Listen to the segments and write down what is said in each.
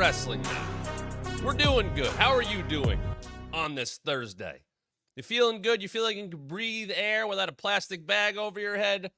wrestling mat. We're doing good. How are you doing on this Thursday? You feeling good? You feel like you can breathe air without a plastic bag over your head?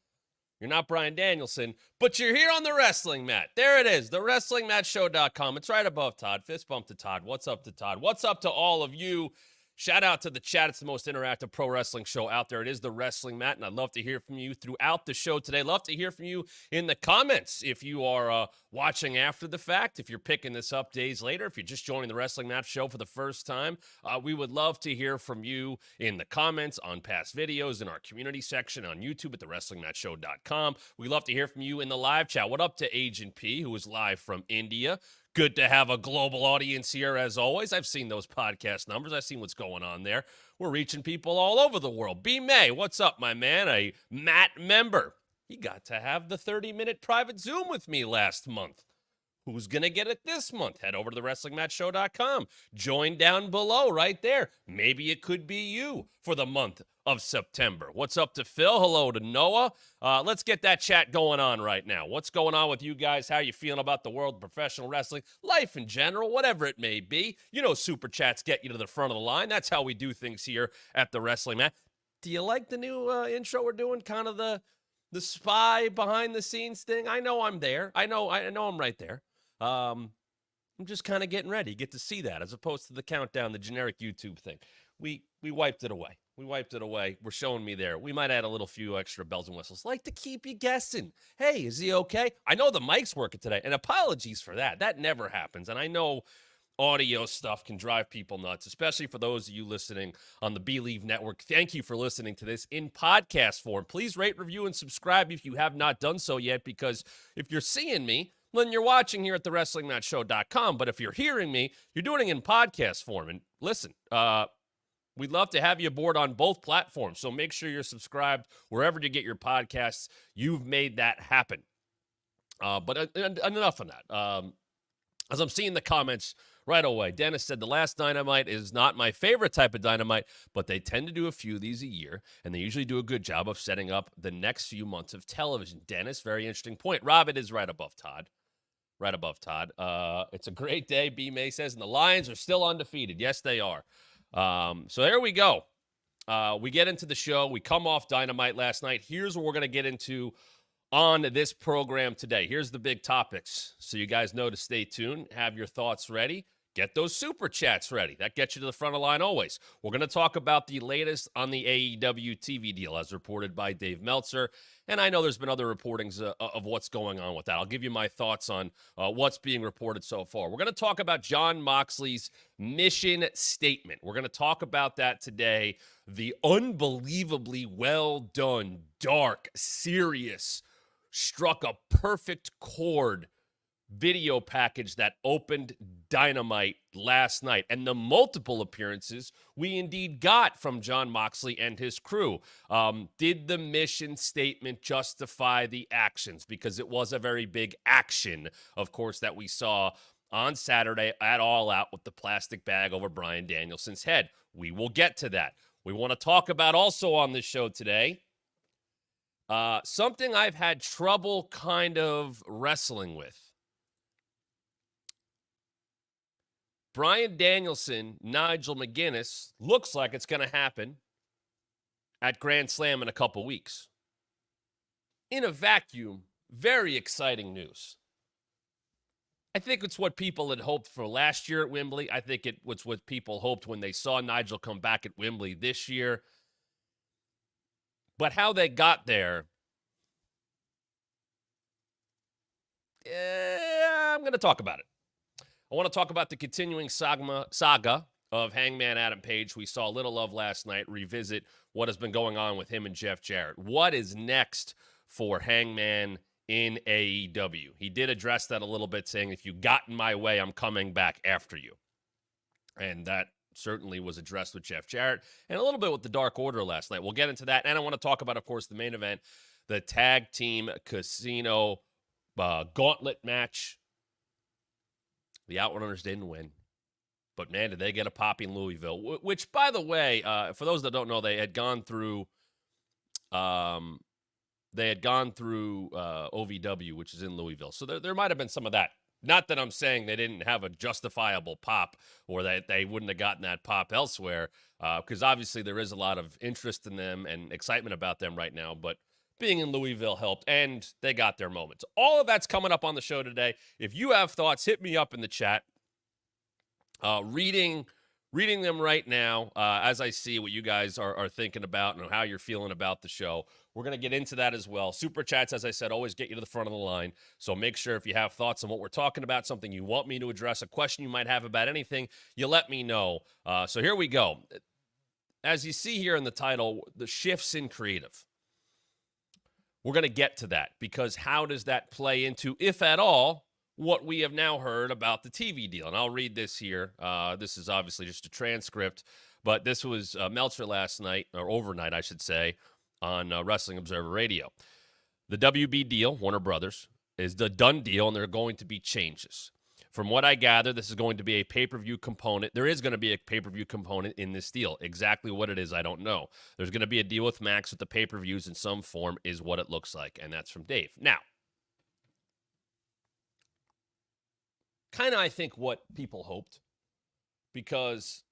You're not Bryan Danielson, but you're here on the wrestling mat. There it is, thewrestlingmatshow.com. It's right above Todd. Fist bump to Todd. What's up to Todd? What's up to all of you? Shout out to the chat. It's the most interactive pro wrestling show out there. It is the Wrestling Mat, and I'd love to hear from you throughout the show today. Love to hear from you in the comments if you are watching after the fact, if you're picking this up days later, if you're just joining the Wrestling Mat show for the first time. We would love to hear from you in the comments on past videos, in our community section on YouTube at thewrestlingmatshow.com. We love to hear from you in the live chat. What up to Agent P, who is live from India? Good to have a global audience here, as always. I've seen those podcast numbers. I've seen what's going on there. We're reaching people all over the world. B. May, what's up, my man? A Matt member. He got to have the 30-minute private Zoom with me last month. Who's going to get it this month? Head over to thewrestlingmatshow.com. Join down below right there. Maybe it could be you for the month of September. What's up to Phil? Hello to Noah. Let's get that chat going on right now. What's going on with you guys? How are you feeling about the world of professional wrestling? Life in general, whatever it may be. You know super chats get you to the front of the line. That's how we do things here at the Wrestling Mat. Do you like the new intro we're doing? Kind of the spy behind the scenes thing? I know I'm there. I know I'm right there. I'm just kind of getting ready. You get to see that as opposed to the countdown, the generic YouTube thing. We wiped it away. We're showing me there. We might add a little few extra bells and whistles. Like to keep you guessing. Hey, is he okay? I know the mic's working today, and apologies for that. That never happens. And I know audio stuff can drive people nuts, especially for those of you listening on the Believe Network. Thank you for listening to this in podcast form. Please rate, review, and subscribe if you have not done so yet, because if you're seeing me, then you're watching here at thewrestlingmatshow.com. But if you're hearing me, you're doing it in podcast form. And listen, we'd love to have you aboard on both platforms. So make sure you're subscribed wherever you get your podcasts. You've made that happen. But enough of that. As I'm seeing the comments right away, Dennis said, the last Dynamite is not my favorite type of Dynamite, but they tend to do a few of these a year, and they usually do a good job of setting up the next few months of television. Dennis, very interesting point. Rob, it is right above Todd. Right above Todd. It's a great day, B. May says, and the Lions are still undefeated. Yes, they are. So there we go. We get into the show. We come off Dynamite last night. Here's what we're going to get into on this program today. Here's the big topics. So you guys know to stay tuned. Have your thoughts ready. Get those super chats ready. That gets you to the front of the line always. We're going to talk about the latest on the AEW TV deal as reported by Dave Meltzer. And I know there's been other reportings of what's going on with that. I'll give you my thoughts on what's being reported so far. We're going to talk about Jon Moxley's mission statement. We're going to talk about that today. The unbelievably well done, dark, serious, struck a perfect chord video package that opened Dynamite last night, and the multiple appearances we indeed got from Jon Moxley and his crew. Did the mission statement justify the actions? Because it was a very big action, of course, that we saw on Saturday at All Out with the plastic bag over Bryan Danielson's head. We will get to that. We want to talk about also on this show today something I've had trouble kind of wrestling with. Bryan Danielson, Nigel McGuinness, looks like it's going to happen at Grand Slam in a couple weeks. In a vacuum, very exciting news. I think it's what people had hoped for last year at Wembley. I think it was what people hoped when they saw Nigel come back at Wembley this year. But how they got there, I'm going to talk about it. I want to talk about the continuing saga of Hangman Adam Page. We saw a little of last night, revisit what has been going on with him and Jeff Jarrett. What is next for Hangman in AEW? He did address that a little bit, saying, if you got in my way, I'm coming back after you. And that certainly was addressed with Jeff Jarrett and a little bit with the Dark Order last night. We'll get into that. And I want to talk about, of course, the main event, the Tag Team Casino Gauntlet match. The Outrunners didn't win. But, man, did they get a pop in Louisville. Which, by the way, for those that don't know, they had gone through OVW, which is in Louisville. So there might have been some of that Not that I'm saying they didn't have a justifiable pop or that they wouldn't have gotten that pop elsewhere, because obviously there is a lot of interest in them and excitement about them right now, but being in Louisville helped, and they got their moments. All of that's coming up on the show today. If you have thoughts, hit me up in the chat. Reading them right now as I see what you guys are thinking about and how you're feeling about the show. We're going to get into that as well. Super chats, as I said, always get you to the front of the line. So make sure if you have thoughts on what we're talking about, something you want me to address, a question you might have about anything, you let me know. So here we go. As you see here in the title, the shifts in creative. We're going to get to that because how does that play into, if at all, what we have now heard about the TV deal? And I'll read this here. This is obviously just a transcript, but this was Meltzer last night, or overnight, I should say, on Wrestling Observer Radio. The WB deal, Warner Brothers, is the done deal, and there are going to be changes. From what I gather, this is going to be a pay-per-view component. There is going to be a pay-per-view component in this deal. Exactly what it is, I don't know. There's going to be a deal with Max with the pay-per-views in some form is what it looks like, and that's from Dave. Now, kind of, I think, what people hoped, because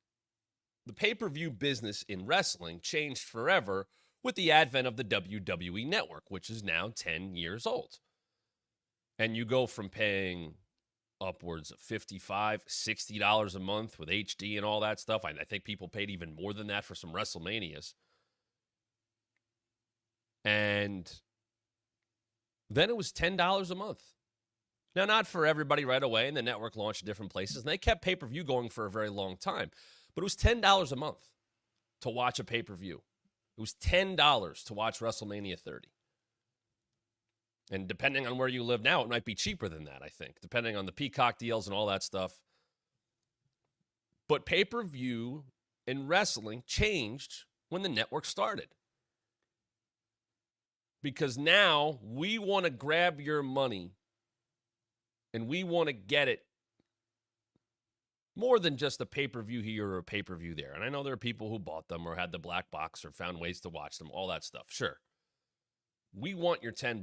the pay-per-view business in wrestling changed forever with the advent of the WWE Network, which is now 10 years old. And you go from paying upwards of $55, $60 a month with HD and all that stuff. I think people paid even more than that for some WrestleManias. And then it was $10 a month. Now, not for everybody right away, and the network launched in different places, and they kept pay-per-view going for a very long time. But it was $10 a month to watch a pay-per-view. It was $10 to watch WrestleMania 30. And depending on where you live now, it might be cheaper than that, I think, depending on the Peacock deals and all that stuff. But pay-per-view in wrestling changed when the network started. Because now we want to grab your money and we want to get it more than just a pay-per-view here or a pay-per-view there. And I know there are people who bought them or had the black box or found ways to watch them, all that stuff. Sure. We want your $10.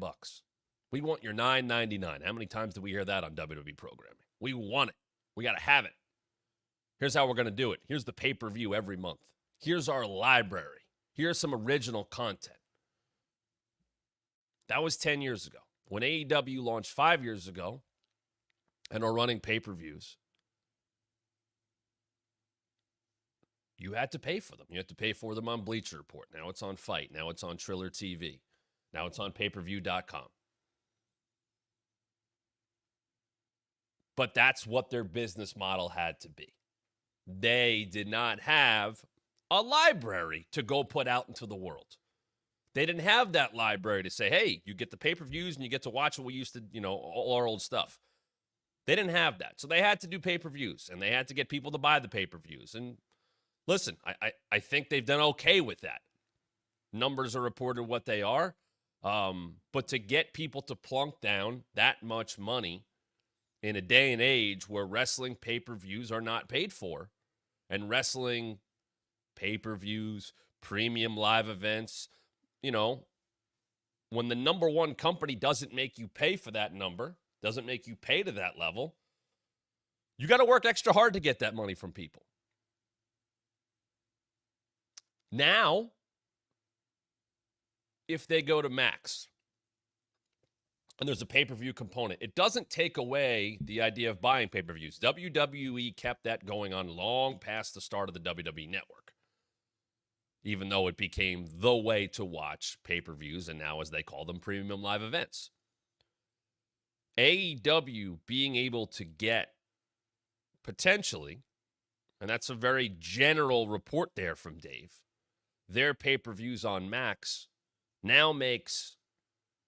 We want your $9.99. How many times do we hear that on WWE programming? We want it. We got to have it. Here's how we're going to do it. Here's the pay-per-view every month. Here's our library. Here's some original content. That was 10 years ago. When AEW launched 5 years ago and are running pay-per-views, you had to pay for them. You had to pay for them on Bleacher Report. Now it's on Fight. Now it's on Triller TV. Now it's on payperview.com. But that's what their business model had to be. They did not have a library to go put out into the world. They didn't have that library to say, hey, you get the pay-per-views and you get to watch what we used to, all our old stuff. They didn't have that. So they had to do pay-per-views, and they had to get people to buy the pay-per-views. And listen, I think they've done okay with that. Numbers are reported what they are. But to get people to plunk down that much money in a day and age where wrestling pay-per-views are not paid for, and wrestling pay-per-views, premium live events, when the number one company doesn't make you pay for that number, doesn't make you pay to that level, you got to work extra hard to get that money from people. Now, if they go to Max and there's a pay-per-view component, it doesn't take away the idea of buying pay-per-views. WWE kept that going on long past the start of the WWE Network, even though it became the way to watch pay-per-views, and now, as they call them, premium live events. AEW being able to get potentially, and that's a very general report there from Dave, their pay-per-views on Max now makes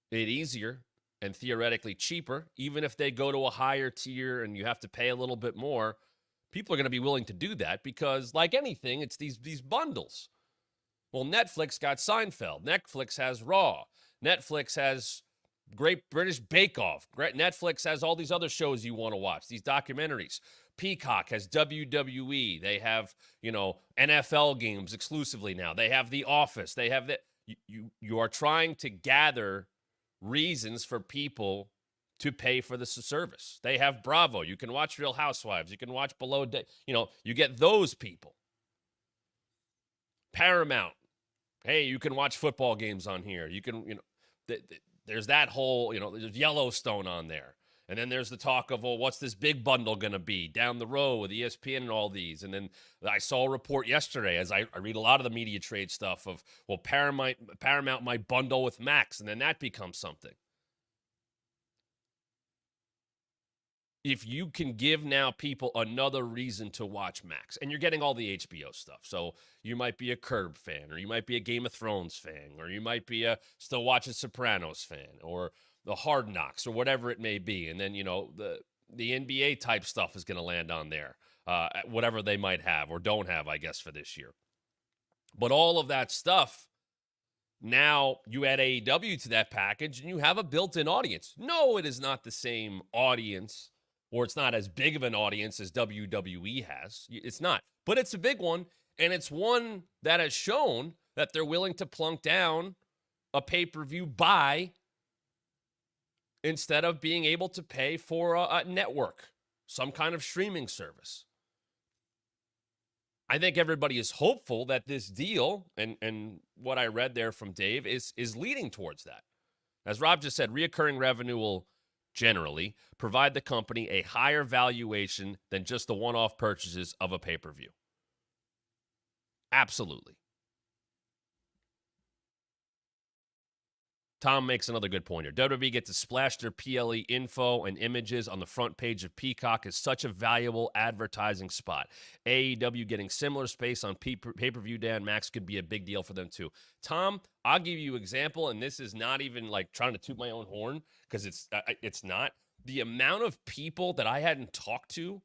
it easier and theoretically cheaper. Even if they go to a higher tier and you have to pay a little bit more, people are going to be willing to do that because, like anything, it's these bundles. Well, Netflix got Seinfeld. Netflix has Raw. Netflix has Great British Bake Off. Netflix has all these other shows you want to watch, these documentaries. Peacock has WWE. They have, NFL games exclusively now. They have The Office. They have that. You are trying to gather reasons for people to pay for the service. They have Bravo. You can watch Real Housewives. You can watch Below Deck. You get those people. Paramount. Hey, you can watch football games on here. You can, there's that whole, there's Yellowstone on there. And then there's the talk of, well, what's this big bundle going to be down the road with ESPN and all these? And then I saw a report yesterday, as I read a lot of the media trade stuff of, well, Paramount might bundle with Max, and then that becomes something. If you can give now people another reason to watch Max, and you're getting all the HBO stuff. So you might be a Curb fan, or you might be a Game of Thrones fan, or you might be a still watching Sopranos fan, or the Hard Knocks, or whatever it may be. And then, the NBA type stuff is going to land on there, whatever they might have or don't have, I guess, for this year. But all of that stuff, now you add AEW to that package, and you have a built-in audience. No, it is not the same audience, or it's not as big of an audience as WWE has. It's not. But it's a big one, and it's one that has shown that they're willing to plunk down a pay-per-view buy instead of being able to pay for a network, some kind of streaming service. I think everybody is hopeful that this deal, and what I read there from Dave, is leading towards that. As Rob just said, reoccurring revenue will generally provide the company a higher valuation than just the one-off purchases of a pay-per-view. Absolutely. Tom makes another good point here. WWE gets to splash their PLE info and images on the front page of Peacock is such a valuable advertising spot. AEW getting similar space on pay-per-view day on Max could be a big deal for them too. Tom, I'll give you an example, and this is not even like trying to toot my own horn, because it's not. The amount of people that I hadn't talked to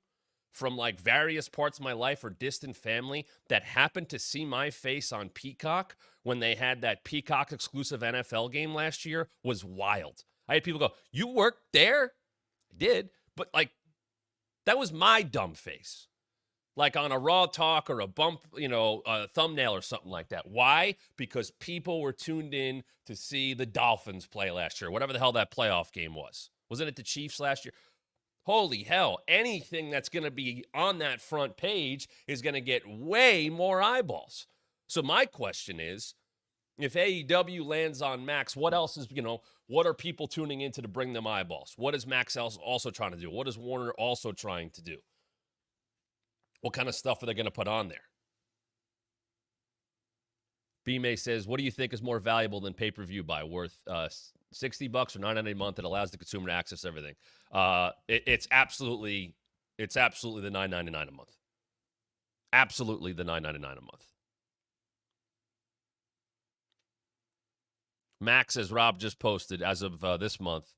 from like various parts of my life or distant family that happened to see my face on Peacock when they had that Peacock exclusive NFL game last year was wild. I had people go, "You worked there?" I did, but like that was my dumb face. Like on a Raw Talk or a bump, a thumbnail or something like that. Why? Because people were tuned in to see the Dolphins play last year, whatever the hell that playoff game was. Wasn't it the Chiefs last year? Holy hell, anything that's going to be on that front page is going to get way more eyeballs. So my question is, if AEW lands on Max, what else is, what are people tuning into to bring them eyeballs? What is Max also trying to do? What is Warner also trying to do? What kind of stuff are they going to put on there? B-May says, what do you think is more valuable than pay-per-view buy? Worth $60 or $9.99 a month that allows the consumer to access everything? It's absolutely the $9.99 a month. Absolutely the $9.99 a month. Max, as Rob just posted, as of this month,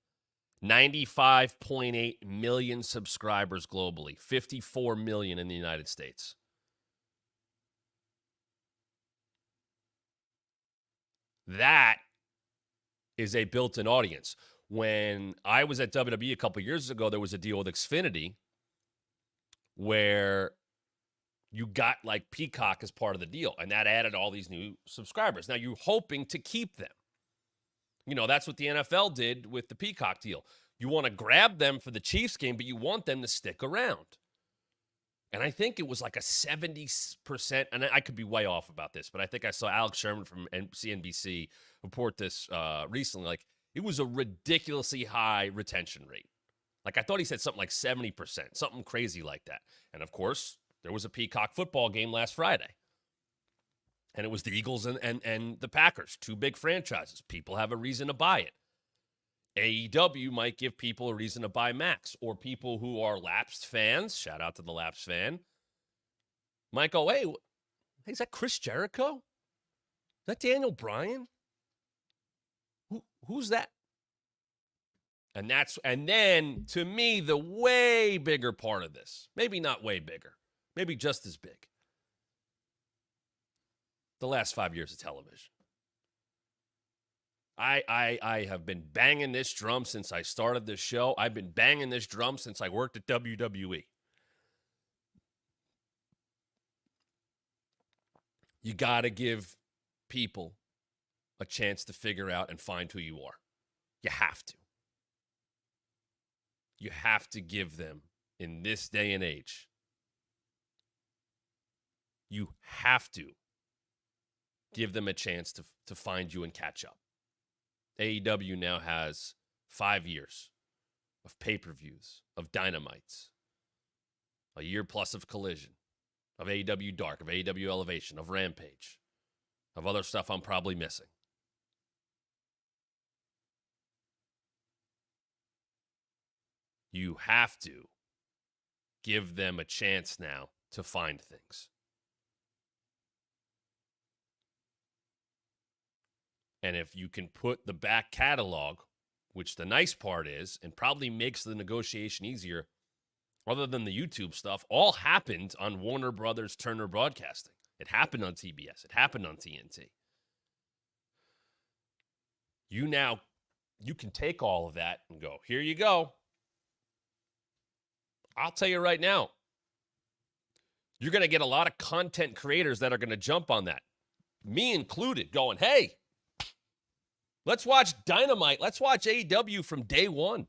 95.8 million subscribers globally, 54 million in the United States. That is a built-in audience. When I was at WWE a couple years ago, there was a deal with Xfinity where you got like Peacock as part of the deal, and that added all these new subscribers. Now, you're hoping to keep them. That's what the NFL did with the Peacock deal. You want to grab them for the Chiefs game, but you want them to stick around. And I think it was like a 70%, and I could be way off about this, but I think I saw Alex Sherman from CNBC report this recently. Like, it was a ridiculously high retention rate. Like, I thought he said something like 70%, something crazy like that. And, of course, there was a Peacock football game last Friday. And it was the Eagles and the Packers, two big franchises. People have a reason to buy it. AEW might give people a reason to buy Max, or people who are lapsed fans, shout out to the lapsed fan, might go, hey, is that Chris Jericho? Is that Daniel Bryan? Who's that? And then, to me, the way bigger part of this, maybe not way bigger, maybe just as big, the last 5 years of television. I have been banging this drum since I started this show. I've been banging this drum since I worked at WWE. You got to give people a chance to figure out and find who you are. You have to. You have to give them, in this day and age, you have to give them a chance to find you and catch up. AEW now has 5 years of pay-per-views, of Dynamites, a year plus of Collision, of AEW Dark, of AEW Elevation, of Rampage, of other stuff I'm probably missing. You have to give them a chance now to find things. And if you can put the back catalog, which the nice part is, and probably makes the negotiation easier, other than the YouTube stuff, all happened on Warner Brothers Turner Broadcasting. It happened on TBS. It happened on TNT. You can take all of that and go, here you go. I'll tell you right now, you're going to get a lot of content creators that are going to jump on that, me included, going, hey, let's watch Dynamite. Let's watch AEW from day one.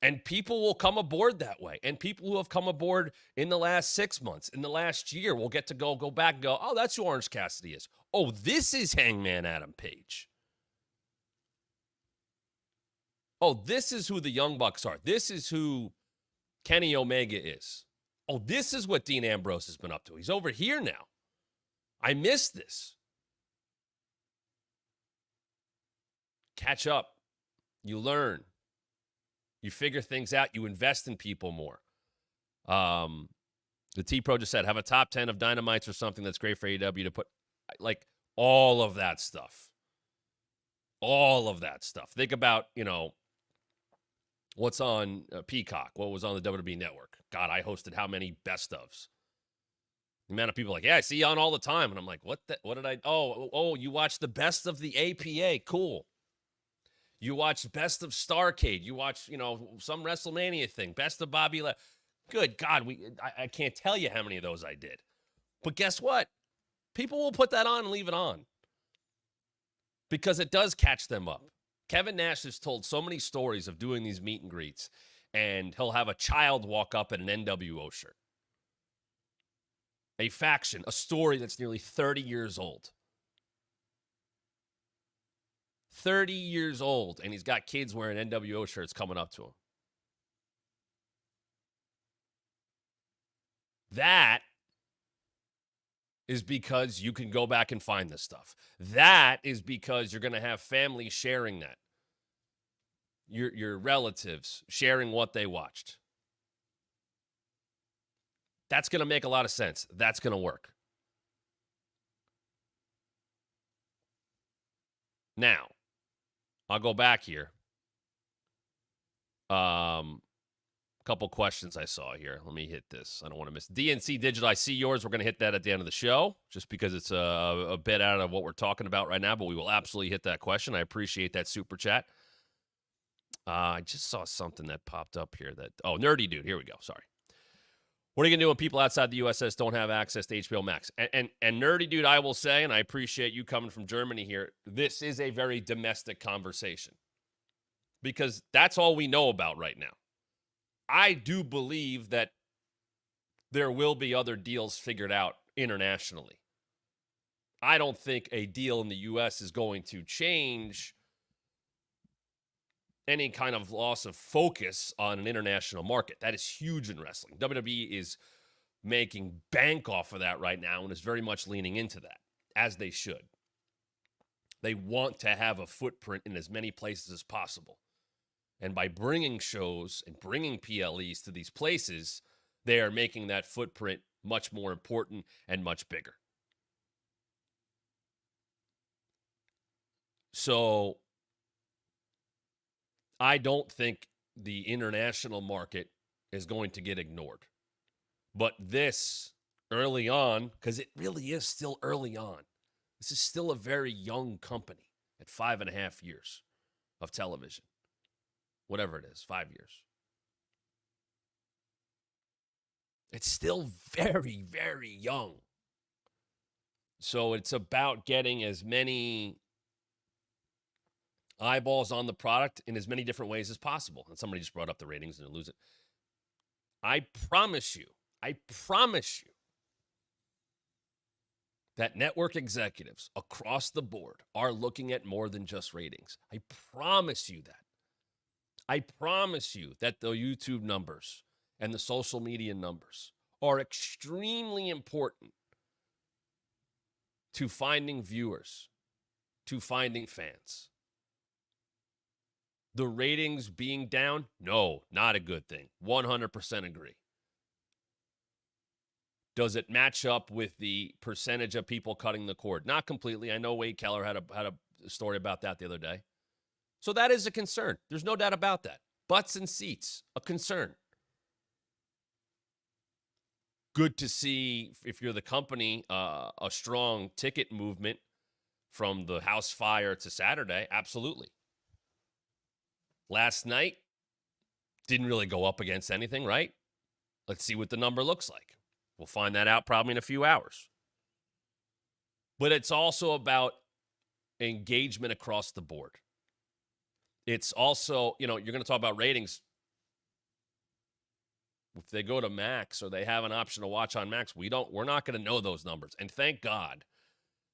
And people will come aboard that way. And people who have come aboard in the last 6 months, in the last year, will get to go back and go, oh, that's who Orange Cassidy is. Oh, this is Hangman Adam Page. Oh, this is who the Young Bucks are. This is who Kenny Omega is. Oh, this is what Dean Ambrose has been up to. He's over here now. I missed this. Catch up. You learn. You figure things out. You invest in people more. The T-Pro just said, have a top 10 of Dynamites or something that's great for AEW to put, like, all of that stuff. All of that stuff. Think about, what's on Peacock, what was on the WWE Network. God, I hosted how many best ofs? The amount of people like, yeah, I see you on all the time. And I'm like, what did I, oh, you watched the best of the APA. Cool. You watched best of Starrcade. You watched, some WrestleMania thing. Best of Bobby Lashley. Good God, I can't tell you how many of those I did. But guess what? People will put that on and leave it on. Because it does catch them up. Kevin Nash has told so many stories of doing these meet and greets, and he'll have a child walk up in an NWO shirt. A faction, a story that's nearly 30 years old. 30 years old, and he's got kids wearing NWO shirts coming up to him. That is because you can go back and find this stuff. That is because you're going to have families sharing that. Your relatives sharing what they watched. That's going to make a lot of sense. That's going to work. Now, I'll go back here. Couple questions I saw here. Let me hit this. I don't want to miss. DNC Digital, I see yours. We're going to hit that at the end of the show, just because it's a bit out of what we're talking about right now, but we will absolutely hit that question. I appreciate that super chat. I just saw something that popped up here Nerdy Dude. Here we go. Sorry. What are you going to do when people outside the USS don't have access to HBO Max? And Nerdy Dude, I will say, and I appreciate you coming from Germany here, this is a very domestic conversation because that's all we know about right now. I do believe that there will be other deals figured out internationally. I don't think a deal in the U.S. is going to change any kind of loss of focus on an international market. That is huge in wrestling. WWE is making bank off of that right now and is very much leaning into that, as they should. They want to have a footprint in as many places as possible. And by bringing shows and bringing PLEs to these places, they are making that footprint much more important and much bigger. So I don't think the international market is going to get ignored. But this, early on, because it really is still early on, this is still a very young company at 5.5 years of television. Whatever it is, 5 years. It's still very, very young. So it's about getting as many eyeballs on the product in as many different ways as possible. And somebody just brought up the ratings and lose it. I promise you that network executives across the board are looking at more than just ratings. I promise you that. I promise you that the YouTube numbers and the social media numbers are extremely important to finding viewers, to finding fans. The ratings being down? No, not a good thing. 100% agree. Does it match up with the percentage of people cutting the cord? Not completely. I know Wade Keller had a story about that the other day. So that is a concern. There's no doubt about that. Butts and seats, a concern. Good to see, if you're the company, a strong ticket movement from the house fire to Saturday. Absolutely. Last night, didn't really go up against anything, right? Let's see what the number looks like. We'll find that out probably in a few hours. But it's also about engagement across the board. It's also, you're going to talk about ratings. If they go to Max or they have an option to watch on Max, we're not going to know those numbers. And thank God,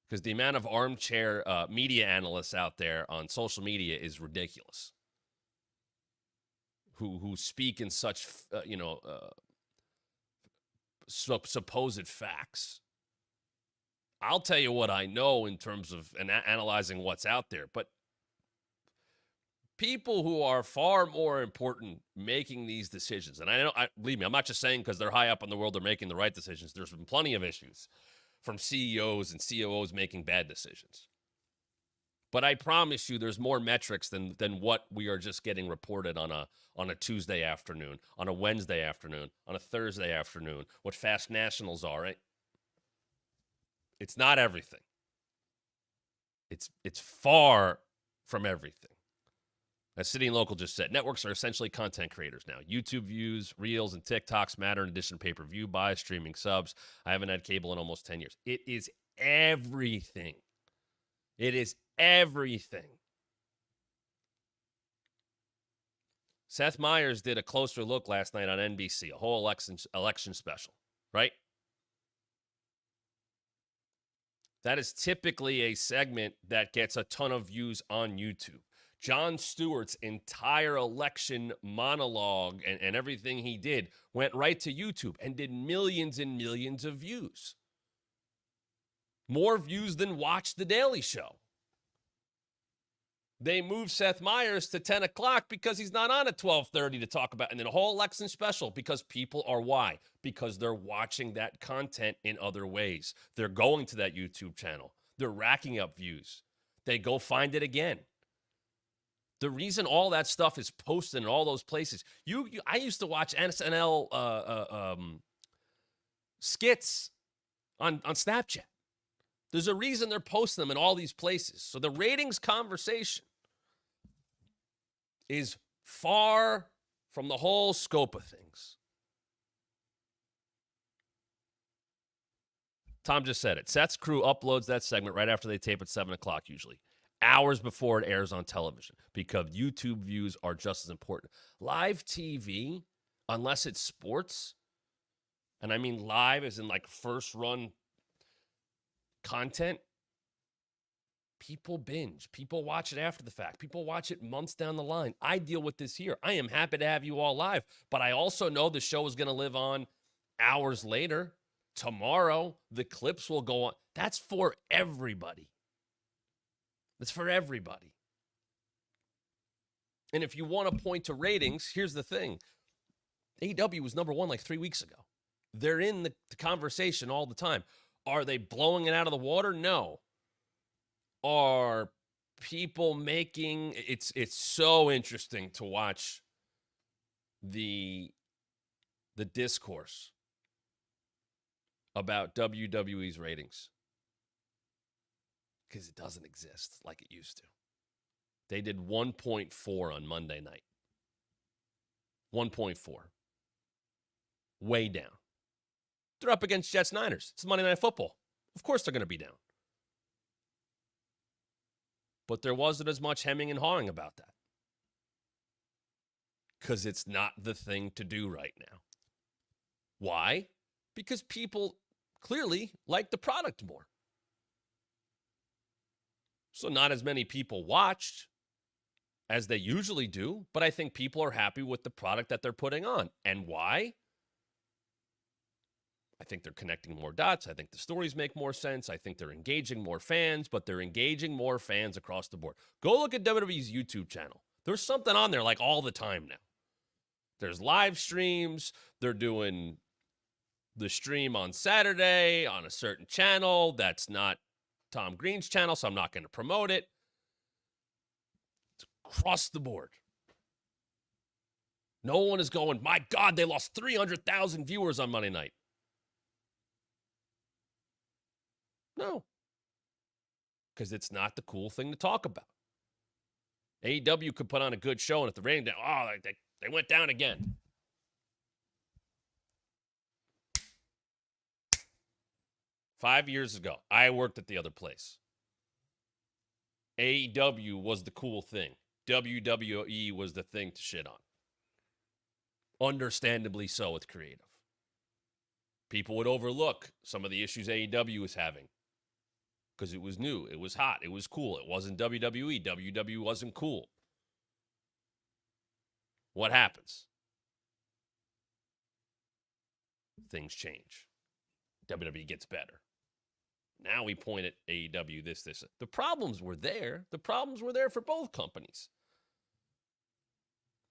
because the amount of armchair media analysts out there on social media is ridiculous. Who speak in such, supposed facts. I'll tell you what I know in terms of analyzing what's out there, but people who are far more important making these decisions, and believe me, I'm not just saying because they're high up in the world they're making the right decisions. There's been plenty of issues from CEOs and COOs making bad decisions. But I promise you there's more metrics than what we are just getting reported on a Tuesday afternoon, on a Wednesday afternoon, on a Thursday afternoon, what Fast Nationals are, right? It's not everything. It's far from everything. As City and Local just said, networks are essentially content creators now. YouTube views, Reels, and TikToks matter in addition to pay-per-view buys, streaming subs. I haven't had cable in almost 10 years. It is everything. It is everything. Seth Meyers did a closer look last night on NBC, a whole election special, right? That is typically a segment that gets a ton of views on YouTube. Jon Stewart's entire election monologue and everything he did went right to YouTube and did millions and millions of views. More views than Watch the Daily Show. They moved Seth Meyers to 10 o'clock because he's not on at 12:30 to talk about. And then a whole election special because people are why? Because they're watching that content in other ways. They're going to that YouTube channel. They're racking up views. They go find it again. The reason all that stuff is posted in all those places, I used to watch SNL skits on Snapchat. There's a reason they're posting them in all these places. So the ratings conversation is far from the whole scope of things. Tom just said it. Seth's crew uploads that segment right after they tape at 7 o'clock usually, hours before it airs on television, because YouTube views are just as important. Live TV, unless it's sports, and I mean live as in like first run content, people binge. People watch it after the fact. People watch it months down the line. I deal with this here. I am happy to have you all live, but I also know the show is going to live on hours later. Tomorrow, the clips will go on. That's for everybody. It's for everybody. And if you want to point to ratings, here's the thing. AEW was number one like 3 weeks ago. They're in the conversation all the time. Are they blowing it out of the water? No. Are people making it's so interesting to watch the discourse about WWE's ratings, because it doesn't exist like it used to. They did 1.4 on Monday night. 1.4. Way down. They're up against Jets Niners. It's Monday Night Football. Of course they're going to be down. but there wasn't as much hemming and hawing about that. Because it's not the thing to do right now. Why? Because people clearly like the product more. So not as many people watched as they usually do, but I think people are happy with the product that they're putting on. And why? I think they're connecting more dots. I think the stories make more sense. I think they're engaging more fans, but they're engaging more fans across the board. Go look at WWE's YouTube channel. There's something on there like all the time now. There's live streams. They're doing the stream on Saturday on a certain channel. That's not Tom Green's channel, so I'm not going to promote it. It's across the board. No one is going, my God, they lost 300,000 viewers on Monday night. No. Because it's not the cool thing to talk about. AEW could put on a good show, and if the rating down, they went down again. Five years ago, I worked at the other place. AEW was the cool thing. WWE was the thing to shit on. Understandably so with creative. People would overlook some of the issues AEW was having because it was new, it was hot, it was cool. It wasn't WWE. WWE wasn't cool. What happens? Things change. WWE gets better. Now we point at AEW, this. The problems were there. The problems were there for both companies.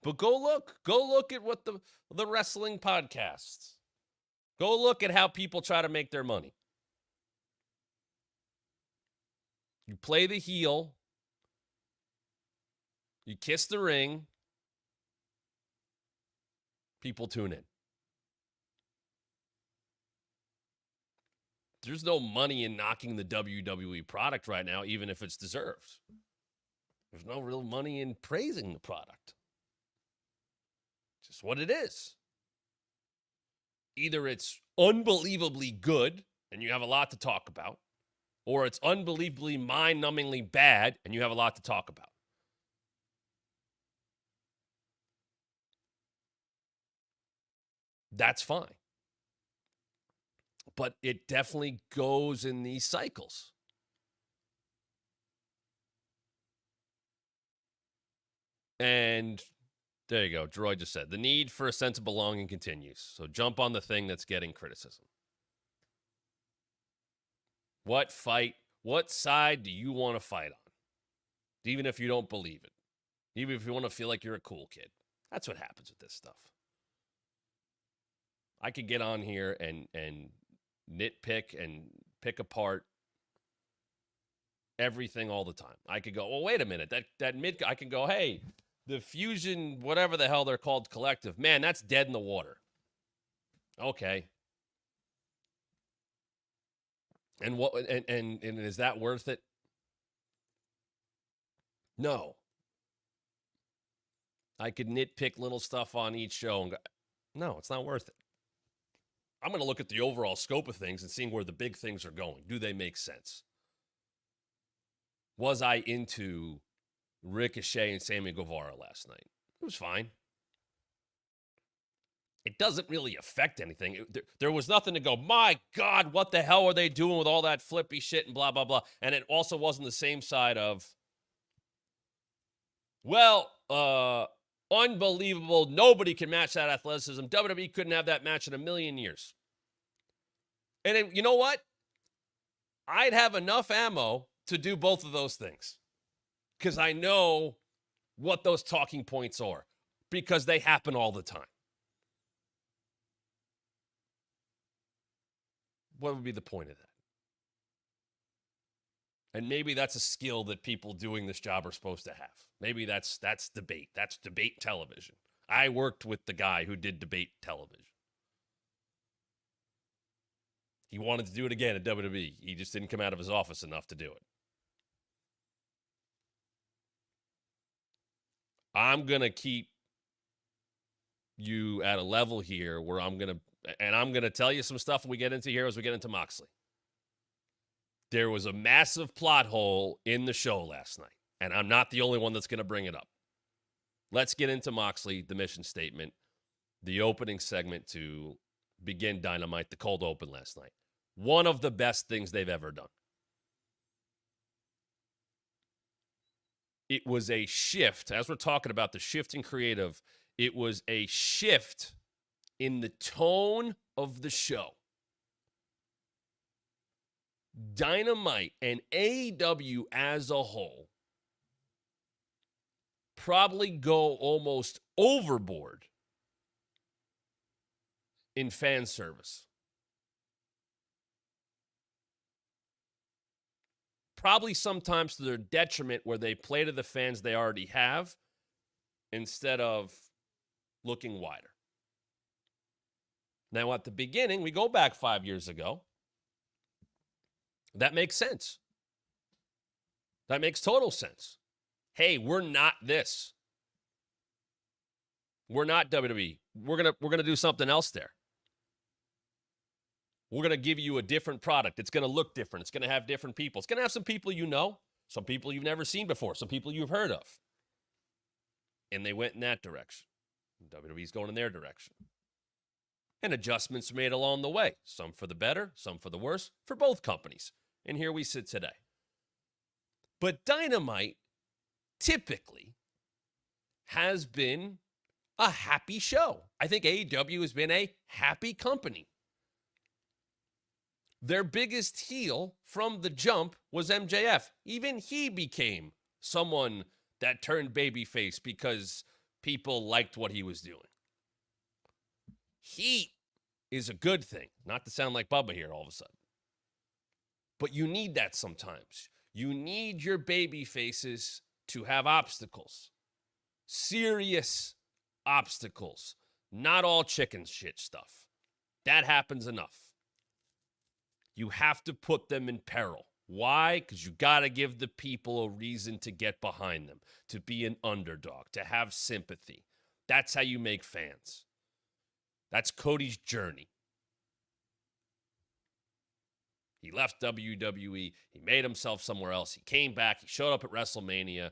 But go look at what the wrestling podcasts. Go look at how people try to make their money. You play the heel. You kiss the ring. People tune in. There's no money in knocking the WWE product right now, even if it's deserved. There's no real money in praising the product. Just what it is. Either it's unbelievably good and you have a lot to talk about, or it's unbelievably mind-numbingly bad and you have a lot to talk about. That's fine. But it definitely goes in these cycles. And there you go. Droid just said, the need for a sense of belonging continues. So jump on the thing that's getting criticism. What side do you want to fight on? Even if you don't believe it. Even if you want to feel like you're a cool kid. That's what happens with this stuff. I could get on here and nitpick and pick apart everything all the time. I could go, well, wait a minute. I can go, hey, the Fusion, whatever the hell they're called, collective, man, that's dead in the water. Okay. And what and is that worth it? No. I could nitpick little stuff on each show and go, no, it's not worth it. I'm going to look at the overall scope of things and seeing where the big things are going. Do they make sense? Was I into Ricochet and Sammy Guevara last night? It was fine. It doesn't really affect anything. There was nothing to go, my God, what the hell are they doing with all that flippy shit and blah, blah, blah. And it also wasn't the same side of, well, unbelievable. Nobody can match that athleticism. WWE couldn't have that match in a million years. And then, you know what? I'd have enough ammo to do both of those things because I know what those talking points are because they happen all the time. What would be the point of that? And maybe that's a skill that people doing this job are supposed to have. Maybe that's debate. That's debate television. I worked with the guy who did debate television. He wanted to do it again at WWE. He just didn't come out of his office enough to do it. I'm going to keep you at a level here where I'm going to tell you some stuff we get into here as we get into Moxley. There was a massive plot hole in the show last night. And I'm not the only one that's going to bring it up. Let's get into Moxley, the mission statement, the opening segment to begin Dynamite, the cold open last night. One of the best things they've ever done. It was a shift. As we're talking about the shift in creative, it was a shift in the tone of the show. Dynamite and AEW as a whole probably go almost overboard in fan service. Probably sometimes to their detriment, where they play to the fans they already have instead of looking wider. Now, at the beginning, we go back 5 years ago. That makes sense. That makes total sense. Hey, we're not this. We're not WWE. We're gonna do something else there. We're going to give you a different product. It's going to look different. It's going to have different people. It's going to have some people you know, some people you've never seen before, some people you've heard of. And they went in that direction. WWE's going in their direction. And adjustments made along the way, some for the better, some for the worse, for both companies. And here we sit today. But Dynamite typically has been a happy show. I think AEW has been a happy company. Their biggest heel from the jump was MJF. Even he became someone that turned babyface because people liked what he was doing. Heat is a good thing. Not to sound like Bubba here all of a sudden. But you need that sometimes. You need your baby faces to have obstacles. Serious obstacles. Not all chicken shit stuff. That happens enough. You have to put them in peril. Why? Because you got to give the people a reason to get behind them, to be an underdog, to have sympathy. That's how you make fans. That's Cody's journey. He left WWE. He made himself somewhere else. He came back. He showed up at WrestleMania.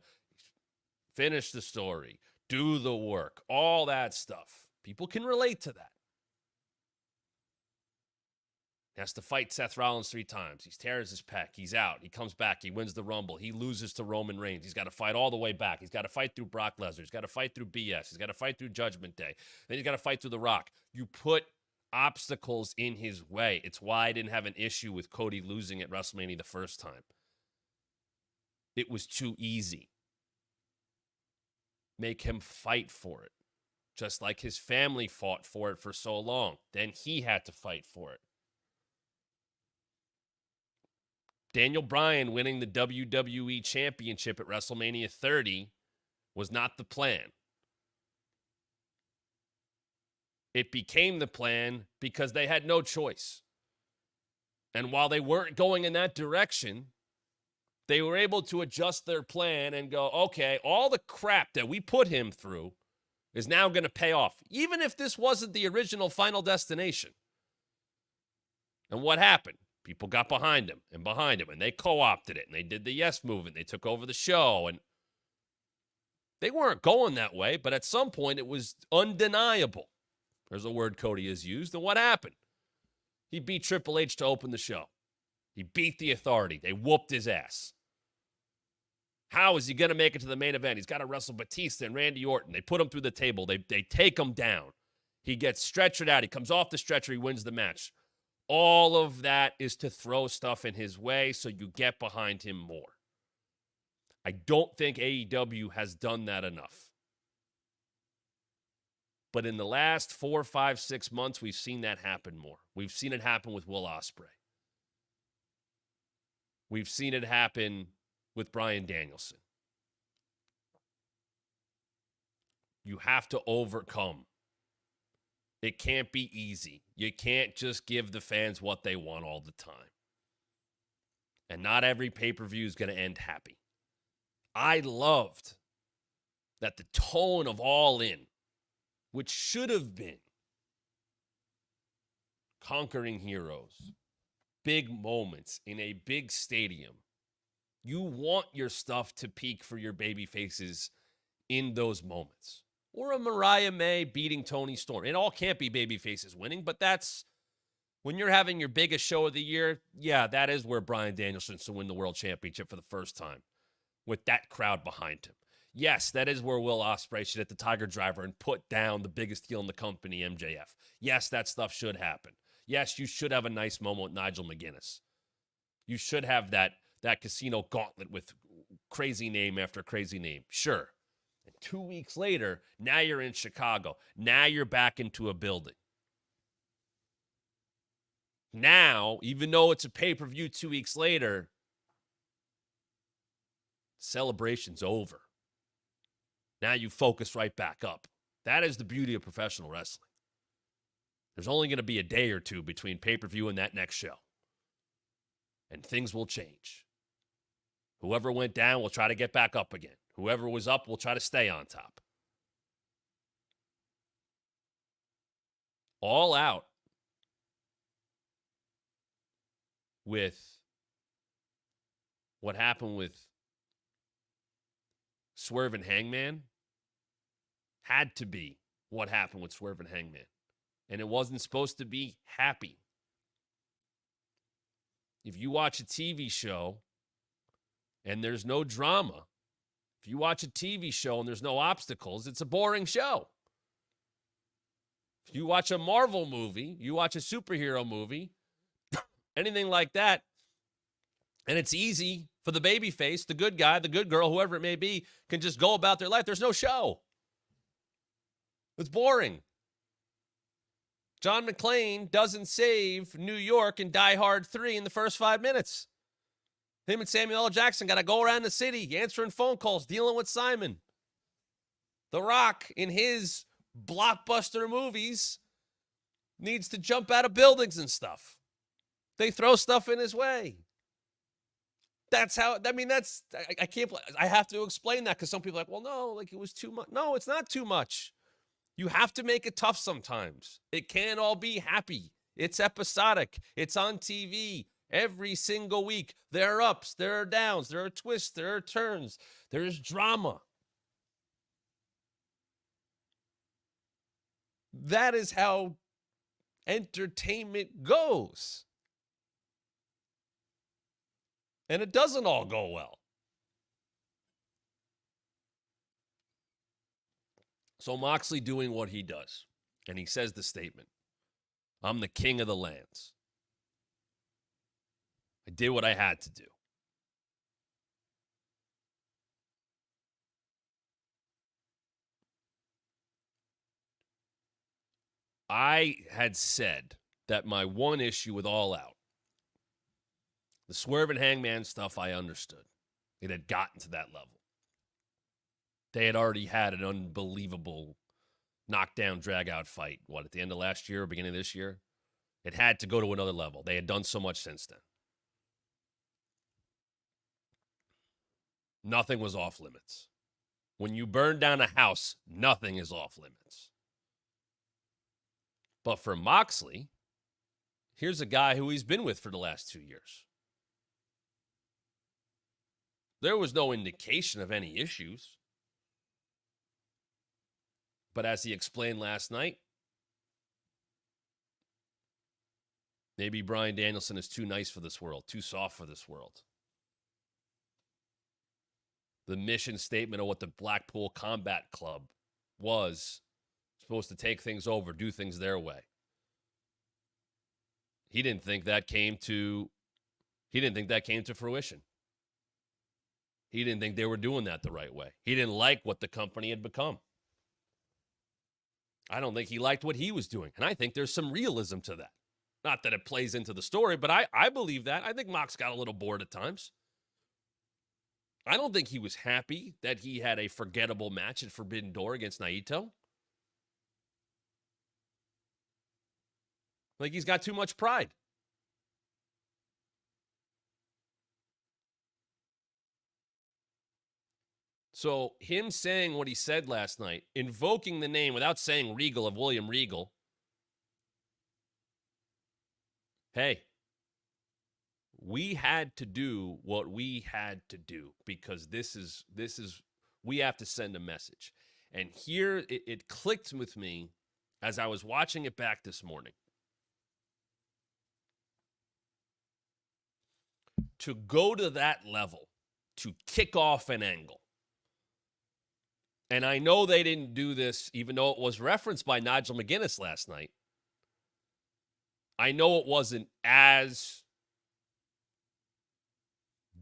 Finished the story. Do the work. All that stuff. People can relate to that. He has to fight Seth Rollins 3 times. He tears his pec. He's out. He comes back. He wins the Rumble. He loses to Roman Reigns. He's got to fight all the way back. He's got to fight through Brock Lesnar. He's got to fight through BS. He's got to fight through Judgment Day. Then he's got to fight through The Rock. You put obstacles in his way. It's why I didn't have an issue with Cody losing at WrestleMania the first time. It was too easy. Make him fight for it. Just like his family fought for it for so long. Then he had to fight for it. Daniel Bryan winning the WWE Championship at WrestleMania 30 was not the plan. It became the plan because they had no choice. And while they weren't going in that direction, they were able to adjust their plan and go, okay, all the crap that we put him through is now going to pay off, even if this wasn't the original final destination. And what happened? People got behind him, and they co-opted it, and they did the yes movement. They took over the show, and they weren't going that way, but at some point it was undeniable. There's a word Cody has used, and what happened? He beat Triple H to open the show. He beat the Authority. They whooped his ass. How is he going to make it to the main event? He's got to wrestle Batista and Randy Orton. They put him through the table. They take him down. He gets stretchered out. He comes off the stretcher. He wins the match. All of that is to throw stuff in his way so you get behind him more. I don't think AEW has done that enough. But in the last 4, 5, 6 months, we've seen that happen more. We've seen it happen with Will Ospreay. We've seen it happen with Bryan Danielson. You have to overcome. It can't be easy. You can't just give the fans what they want all the time. And not every pay-per-view is going to end happy. I loved that the tone of All In, which should have been conquering heroes, big moments in a big stadium, You want your stuff to peak for your baby faces in those moments. Or a Mariah May beating Toni Storm. It all can't be baby faces winning, but that's when you're having your biggest show of the year. Yeah, that is where Bryan Danielson should win the world championship for the first time with that crowd behind him. Yes, that is where Will Ospreay should hit the Tiger Driver and put down the biggest heel in the company, MJF. Yes, that stuff should happen. Yes, you should have a nice moment with Nigel McGuinness. You should have that casino gauntlet with crazy name after crazy name. Sure. And 2 weeks later, now you're in Chicago. Now you're back into a building. Now, even though it's a pay-per-view 2 weeks later, celebration's over. Now you focus right back up. That is the beauty of professional wrestling. There's only going to be a day or two between pay-per-view and that next show. And things will change. Whoever went down will try to get back up again. Whoever was up will try to stay on top. All Out with what happened with Swerve and Hangman had to be what happened with Swerve and Hangman. And it wasn't supposed to be happy. If you watch a TV show and there's no drama, if you watch a TV show and there's no obstacles, it's a boring show. If you watch a Marvel movie, you watch a superhero movie, anything like that, and it's easy for the babyface, the good guy, the good girl, whoever it may be, can just go about their life. There's no show. It's boring. John McClane doesn't save New York in Die Hard 3 in the first 5 minutes. Him and Samuel L. Jackson got to go around the city, answering phone calls, dealing with Simon. The Rock, in his blockbuster movies, needs to jump out of buildings and stuff. They throw stuff in his way. That's how, I mean, I can't, I have to explain that because some people are like, well, no, like it was too much. No, it's not too much. You have to make it tough sometimes. It can't all be happy. It's episodic. It's on TV every single week. There are ups, there are downs, there are twists, there are turns, there's drama. That is how entertainment goes. And it doesn't all go well. So Moxley doing what he does, and he says the statement, I'm the king of the lands. I did what I had to do. I had said that my one issue with All Out, the Swerve and Hangman stuff, I understood. It had gotten to that level. They had already had an unbelievable knockdown, drag-out fight, at the end of last year or beginning of this year? It had to go to another level. They had done so much since then. Nothing was off limits. When you burn down a house, nothing is off limits. But for Moxley, here's a guy who he's been with for the last 2 years. There was no indication of any issues. But as he explained last night, maybe Bryan Danielson is too nice for this world, too soft for this world. The mission statement of what the Blackpool Combat Club was supposed to take things over, do things their way. He didn't think that came to fruition. He didn't think they were doing that the right way. He didn't like what the company had become. I don't think he liked what he was doing. And I think there's some realism to that. Not that it plays into the story, but I believe that. I think Mox got a little bored at times. I don't think he was happy that he had a forgettable match at Forbidden Door against Naito. Like he's got too much pride. So him saying what he said last night, invoking the name without saying Regal of William Regal. Hey, we had to do what we had to do because this is we have to send a message. And here it clicked with me as I was watching it back this morning. To go to that level, to kick off an angle. And I know they didn't do this, even though it was referenced by Nigel McGuiness last night. I know it wasn't as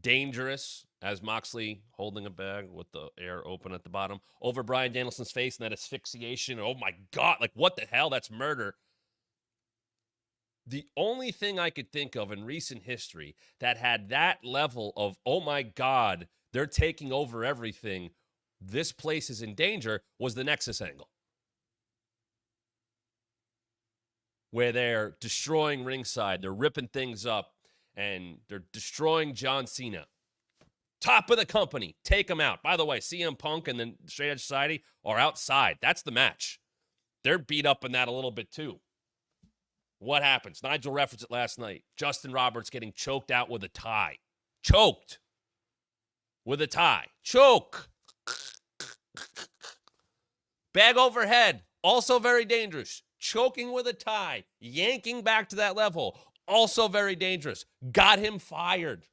dangerous as Moxley holding a bag with the air open at the bottom over Bryan Danielson's face and that asphyxiation. Oh my God, like what the hell? That's murder. The only thing I could think of in recent history that had that level of, oh my God, they're taking over everything, this place is in danger, was the Nexus angle. Where they're destroying ringside, they're ripping things up, and they're destroying John Cena. Top of the company, take them out. By the way, CM Punk and the Straight Edge Society are outside. That's the match. They're beat up in that a little bit too. What happens? Nigel referenced it last night. Justin Roberts getting choked out with a tie. Choked with a tie. Choke. Bag overhead. Also very dangerous. Choking with a tie. Yanking back to that level. Also very dangerous. Got him fired.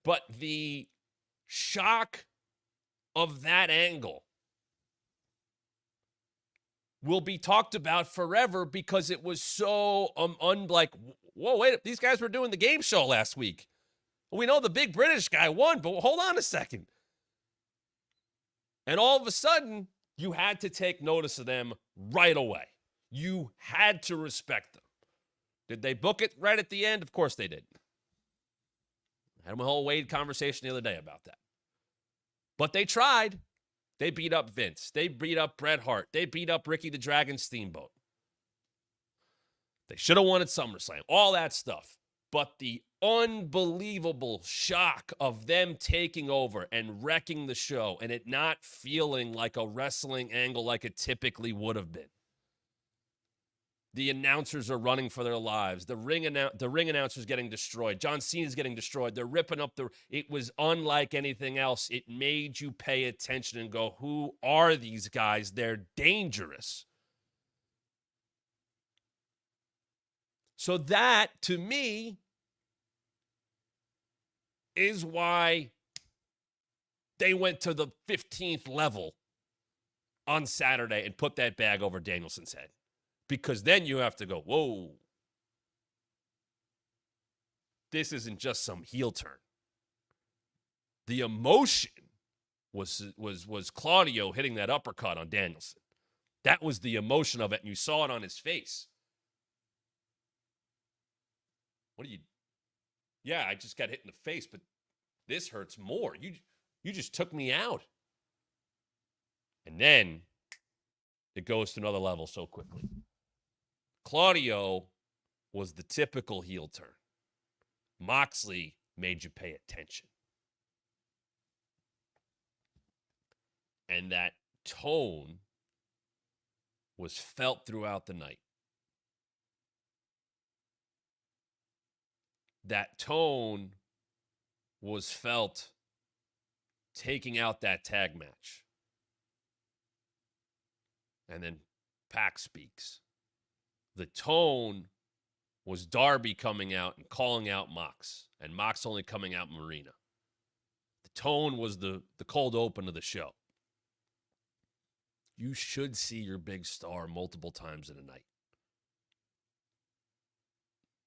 But the shock of that angle will be talked about forever because it was so unlike, whoa, wait, these guys were doing the game show last week. We know the big British guy won, but hold on a second. And all of a sudden, you had to take notice of them right away. You had to respect them. Did they book it right at the end? Of course they did. I had a whole Wade conversation the other day about that. But they tried. They beat up Vince. They beat up Bret Hart. They beat up Ricky the Dragon Steamboat. They should have won at SummerSlam. All that stuff. But the unbelievable shock of them taking over and wrecking the show and it not feeling like a wrestling angle like it typically would have been. The announcers are running for their lives. The ring announcer's getting destroyed. John Cena's getting destroyed. They're ripping up it was unlike anything else. It made you pay attention and go, who are these guys? They're dangerous. So that, to me, is why they went to the 15th level on Saturday and put that bag over Danielson's head. Because then you have to go, whoa. This isn't just some heel turn. The emotion was Claudio hitting that uppercut on Danielson. That was the emotion of it, and you saw it on his face. Yeah, I just got hit in the face, but this hurts more. You just took me out. And then it goes to another level so quickly. Claudio was the typical heel turn. Moxley made you pay attention. And that tone was felt throughout the night. That tone was felt taking out that tag match. And then Pac speaks. The tone was Darby coming out and calling out Mox, and Mox only coming out Marina. The tone was the cold open of the show. You should see your big star multiple times in a night.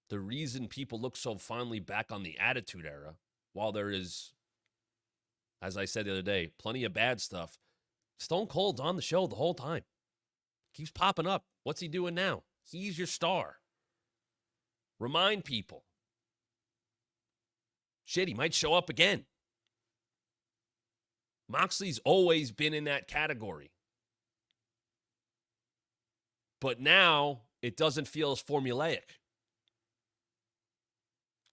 The reason people look so fondly back on the Attitude Era, while there is, as I said the other day, plenty of bad stuff, Stone Cold's on the show the whole time. Keeps popping up. What's he doing now? He's your star. Remind people. Shit, he might show up again. Moxley's always been in that category. But now it doesn't feel as formulaic.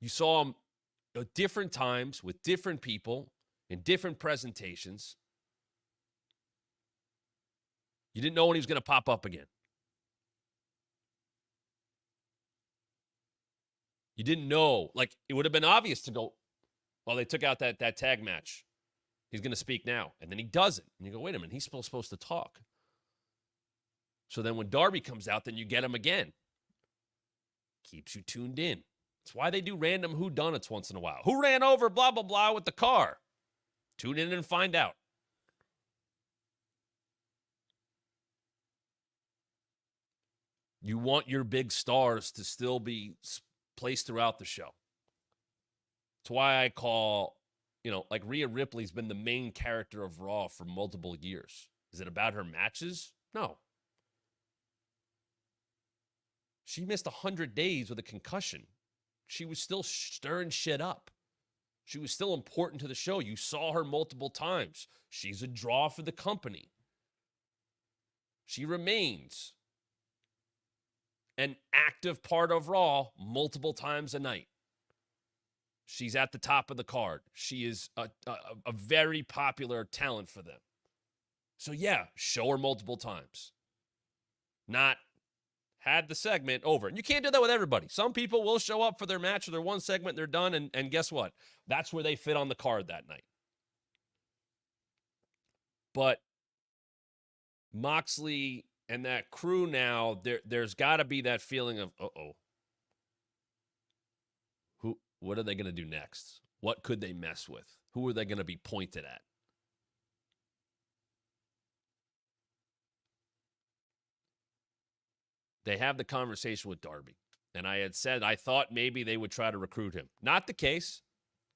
You saw him at different times with different people in different presentations. You didn't know when he was going to pop up again. You didn't know. Like, it would have been obvious to go, well, they took out that tag match. He's going to speak now. And then he doesn't. And you go, wait a minute, he's supposed to talk. So then when Darby comes out, then you get him again. Keeps you tuned in. That's why they do random whodunits once in a while. Who ran over blah, blah, blah with the car? Tune in and find out. You want your big stars to still be placed throughout the show. That's why I call, like Rhea Ripley's been the main character of Raw for multiple years. Is it about her matches? No. She missed 100 days with a concussion. She was still stirring shit up. She was still important to the show. You saw her multiple times. She's a draw for the company. She remains an active part of Raw multiple times a night. She's at the top of the card. She is a very popular talent for them. So yeah, show her multiple times. Not had the segment over. And you can't do that with everybody. Some people will show up for their match or their one segment and they're done, and guess what? That's where they fit on the card that night. But Moxley and that crew now, there's got to be that feeling of, what are they going to do next? What could they mess with? Who are they going to be pointed at? They have the conversation with Darby. And I had said I thought maybe they would try to recruit him. Not the case.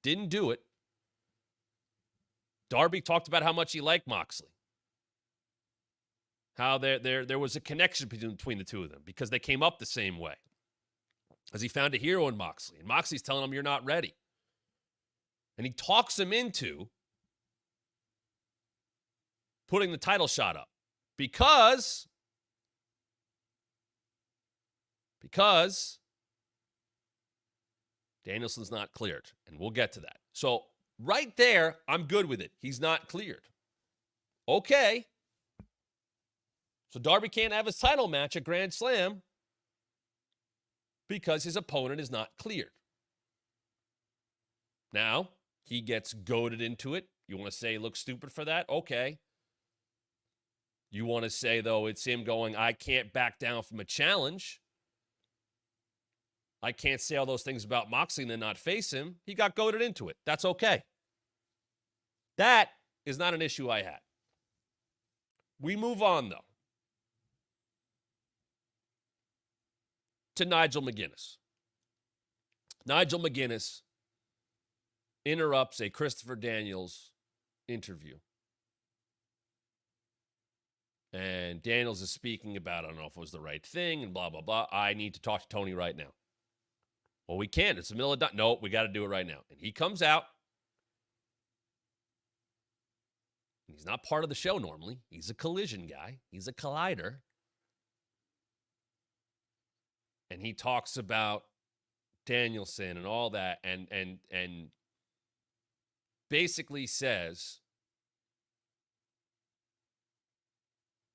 Didn't do it. Darby talked about how much he liked Moxley. How there was a connection between the two of them because they came up the same way. As he found a hero in Moxley. And Moxley's telling him, you're not ready. And he talks him into putting the title shot up. Because Danielson's not cleared. And we'll get to that. So right there, I'm good with it. He's not cleared. Okay. So Darby can't have his title match at Grand Slam because his opponent is not cleared. Now, he gets goaded into it. You want to say he looks stupid for that? Okay. You want to say, though, it's him going, I can't back down from a challenge. I can't say all those things about Moxley and then not face him. He got goaded into it. That's okay. That is not an issue I had. We move on, though, to Nigel McGuinness. Nigel McGuinness interrupts a Christopher Daniels interview. And Daniels is speaking about, I don't know if it was the right thing and blah, blah, blah. I need to talk to Tony right now. Well, we can't. It's the middle of the night. No, we got to do it right now. And he comes out. He's not part of the show normally. He's a collision guy. He's a collider. And he talks about Danielson and all that and basically says,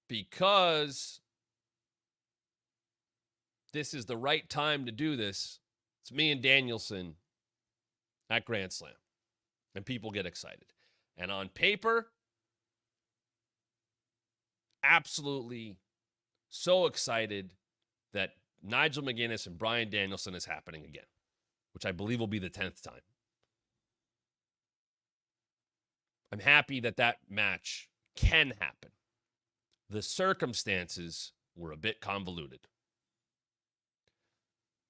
because this is the right time to do this, it's me and Danielson at Grand Slam. And people get excited. And on paper, absolutely so excited that Nigel McGuinness and Bryan Danielson is happening again, which I believe will be the 10th time. I'm happy that that match can happen. The circumstances were a bit convoluted.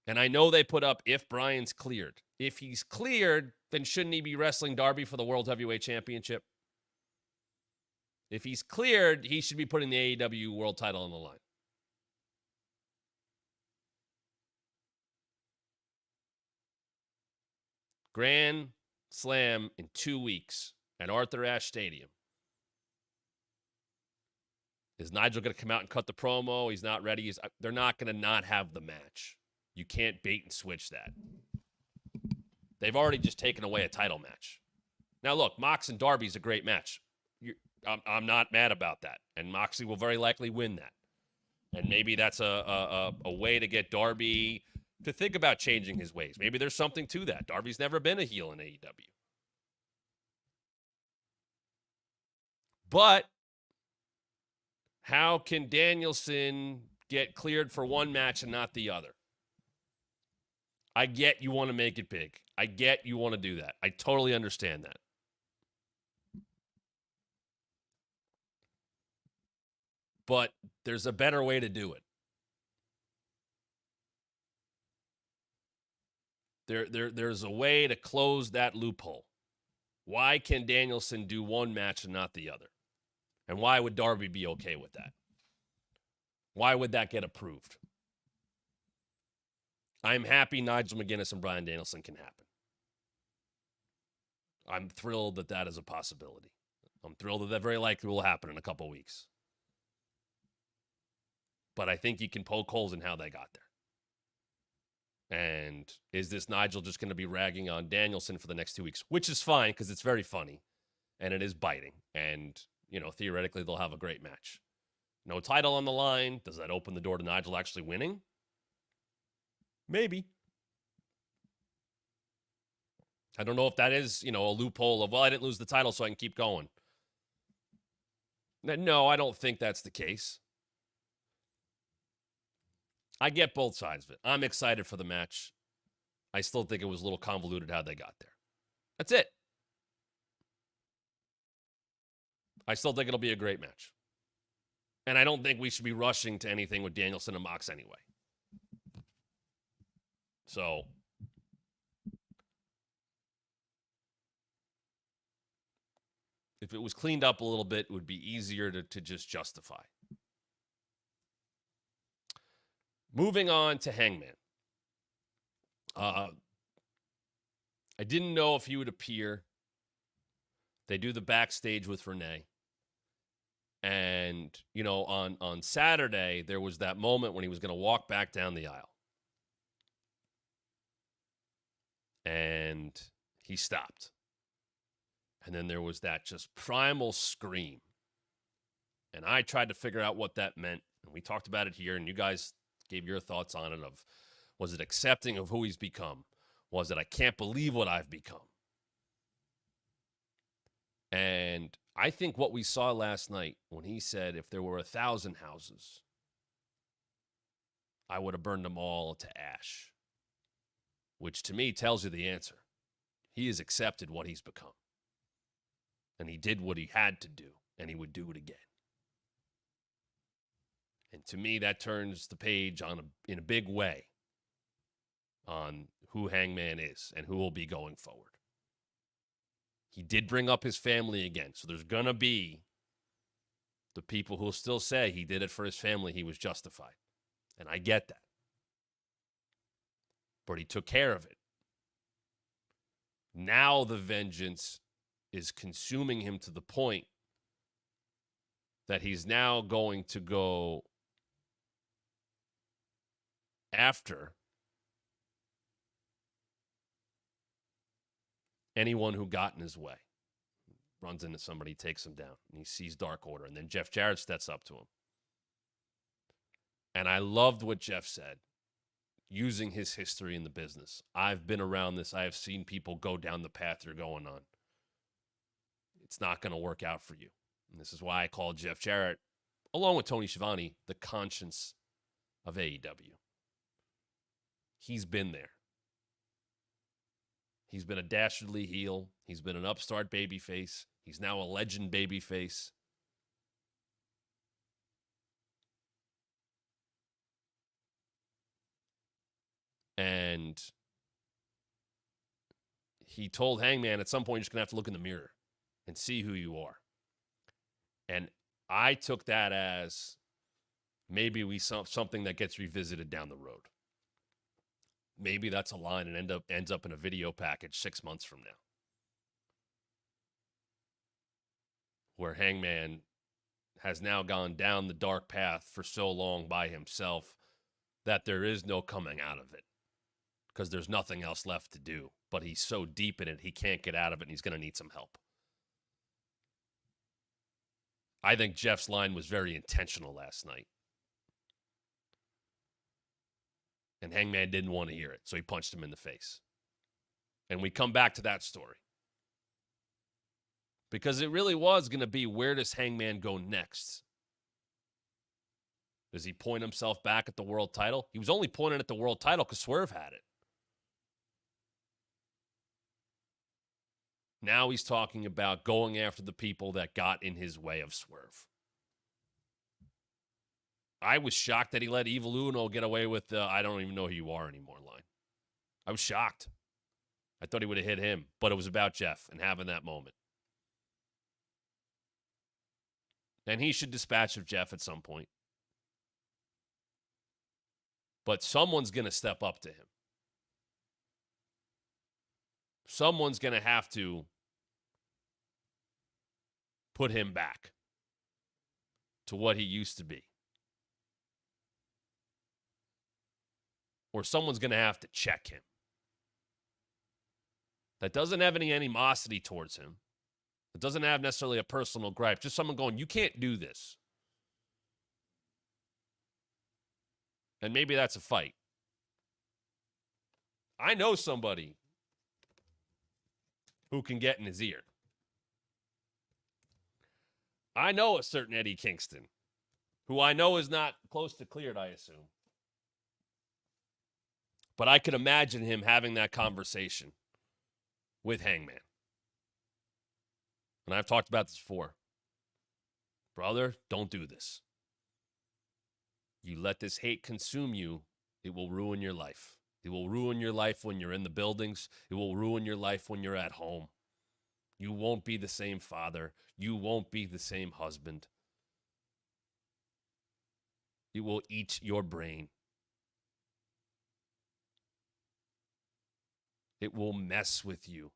And I know they put up if Bryan's cleared. If he's cleared, then shouldn't he be wrestling Darby for the World Heavyweight Championship? If he's cleared, he should be putting the AEW World title on the line. Grand Slam in 2 weeks at Arthur Ashe Stadium. Is Nigel going to come out and cut the promo? He's not ready. They're not going to not have the match. You can't bait and switch that. They've already just taken away a title match. Now, look, Mox and Darby's a great match. I'm not mad about that. And Moxley will very likely win that. And maybe that's a way to get Darby to think about changing his ways. Maybe there's something to that. Darby's never been a heel in AEW. But how can Danielson get cleared for one match and not the other? I get you want to make it big. I get you want to do that. I totally understand that. But there's a better way to do it. There's a way to close that loophole. Why can Danielson do one match and not the other? And why would Darby be okay with that? Why would that get approved? I'm happy Nigel McGuinness and Bryan Danielson can happen. I'm thrilled that that is a possibility. I'm thrilled that that very likely will happen in a couple weeks. But I think you can poke holes in how they got there. And is this Nigel just going to be ragging on Danielson for the next 2 weeks? Which is fine because it's very funny and it is biting. And, you know, theoretically they'll have a great match. No title on the line. Does that open the door to Nigel actually winning? Maybe. I don't know if that is, you know, a loophole of, well, I didn't lose the title so I can keep going. No, I don't think that's the case. I get both sides of it. I'm excited for the match. I still think it was a little convoluted how they got there. That's it. I still think it'll be a great match. And I don't think we should be rushing to anything with Danielson and Mox anyway. So, if it was cleaned up a little bit, it would be easier to just justify. Moving on to Hangman. I didn't know if he would appear. They do the backstage with Renee. And, you know, on Saturday, there was that moment when he was going to walk back down the aisle. And he stopped. And then there was that just primal scream. And I tried to figure out what that meant. And we talked about it here, and you guys gave your thoughts on it of, was it accepting of who he's become? Was it, I can't believe what I've become? And I think what we saw last night when he said, if there were 1,000 houses, I would have burned them all to ash, which to me tells you the answer. He has accepted what he's become. And he did what he had to do, and he would do it again. And to me, that turns the page in a big way on who Hangman is and who will be going forward. He did bring up his family again, so there's going to be the people who will still say he did it for his family, he was justified. And I get that. But he took care of it. Now the vengeance is consuming him to the point that he's now going to go after anyone who got in his way. Runs into somebody, takes him down, and he sees Dark Order. And then Jeff Jarrett steps up to him. And I loved what Jeff said, using his history in the business. I've been around this. I have seen people go down the path you're going on. It's not going to work out for you. And this is why I call Jeff Jarrett, along with Tony Schiavone, the conscience of AEW. He's been there. He's been a dastardly heel. He's been an upstart babyface. He's now a legend babyface. And he told Hangman at some point, you're just going to have to look in the mirror and see who you are. And I took that as maybe something that gets revisited down the road. Maybe that's a line and ends up in a video package 6 months from now, where Hangman has now gone down the dark path for so long by himself that there is no coming out of it because there's nothing else left to do. But he's so deep in it, he can't get out of it, and he's going to need some help. I think Jeff's line was very intentional last night. And Hangman didn't want to hear it, so he punched him in the face. And we come back to that story. Because it really was going to be, where does Hangman go next? Does he point himself back at the world title? He was only pointing at the world title because Swerve had it. Now he's talking about going after the people that got in his way of Swerve. I was shocked that he let Evil Uno get away with the I don't even know who you are anymore line. I was shocked. I thought he would have hit him, but it was about Jeff and having that moment. And he should dispatch of Jeff at some point. But someone's going to step up to him. Someone's going to have to put him back to what he used to be. Or someone's going to have to check him. That doesn't have any animosity towards him. It doesn't have necessarily a personal gripe. Just someone going, you can't do this. And maybe that's a fight. I know somebody who can get in his ear. I know a certain Eddie Kingston, who I know is not close to cleared, I assume. But I could imagine him having that conversation with Hangman. And I've talked about this before. Brother, don't do this. You let this hate consume you, it will ruin your life. It will ruin your life when you're in the buildings. It will ruin your life when you're at home. You won't be the same father. You won't be the same husband. It will eat your brain. It will mess with you.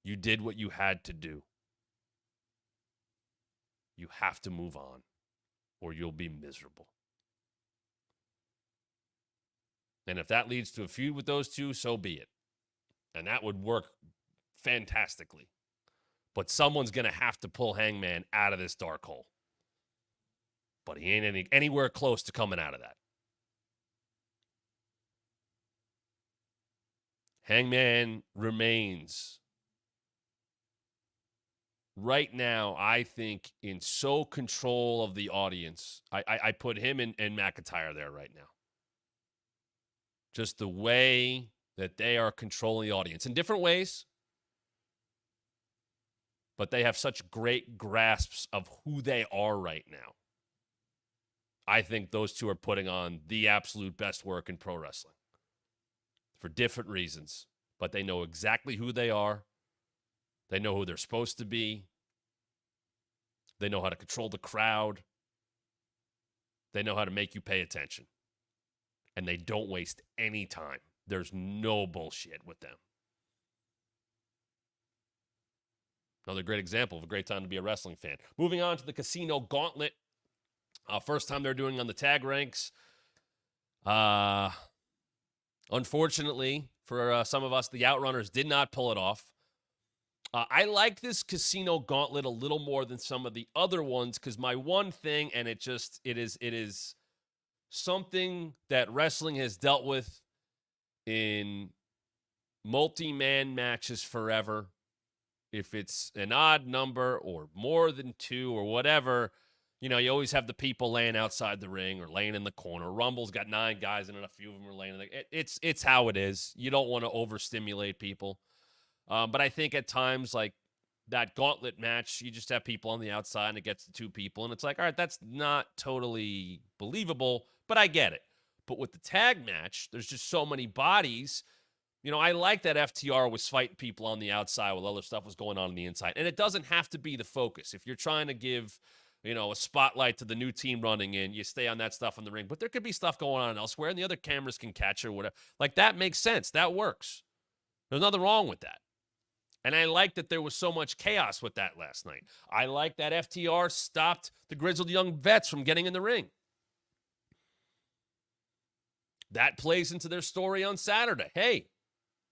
You did what you had to do. You have to move on, or you'll be miserable. And if that leads to a feud with those two, so be it. And that would work fantastically. But someone's going to have to pull Hangman out of this dark hole. But he ain't anywhere close to coming out of that. Hangman remains right now, I think, in so control of the audience. I put him and McIntyre there right now. Just the way that they are controlling the audience in different ways. But they have such great grasps of who they are right now. I think those two are putting on the absolute best work in pro wrestling. For different reasons. But they know exactly who they are. They know who they're supposed to be. They know how to control the crowd. They know how to make you pay attention. And they don't waste any time. There's no bullshit with them. Another great example of a great time to be a wrestling fan. Moving on to the Casino Gauntlet. First time they're doing on the tag ranks. Unfortunately, for some of us, the Outrunners did not pull it off. I like this Casino Gauntlet a little more than some of the other ones because my one thing, and it is something that wrestling has dealt with in multi-man matches forever. If it's an odd number or more than two or whatever, you know, you always have the people laying outside the ring or laying in the corner. Rumble's got 9 guys in it, a few of them are laying in the... It's how it is. You don't want to overstimulate people. But I think at times, like that Gauntlet match, you just have people on the outside and it gets to 2 people. And it's like, all right, that's not totally believable, but I get it. But with the tag match, there's just so many bodies. You know, I like that FTR was fighting people on the outside while other stuff was going on the inside. And it doesn't have to be the focus. If you're trying to give, you know, a spotlight to the new team running in, you stay on that stuff in the ring. But there could be stuff going on elsewhere, and the other cameras can catch it or whatever. Like, that makes sense. That works. There's nothing wrong with that. And I like that there was so much chaos with that last night. I like that FTR stopped the grizzled young vets from getting in the ring. That plays into their story on Saturday. Hey,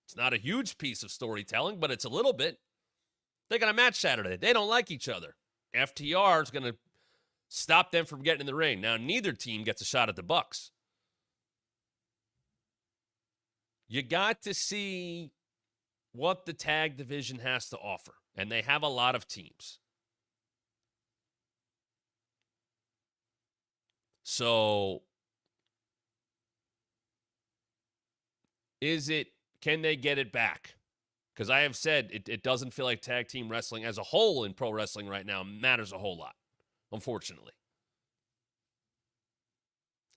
it's not a huge piece of storytelling, but it's a little bit. They got a match Saturday. They don't like each other. FTR is going to stop them from getting in the ring. Now, neither team gets a shot at the Bucks. You got to see what the tag division has to offer, and they have a lot of teams. So, can they get it back? Because I have said it doesn't feel like tag team wrestling as a whole in pro wrestling right now matters a whole lot, unfortunately.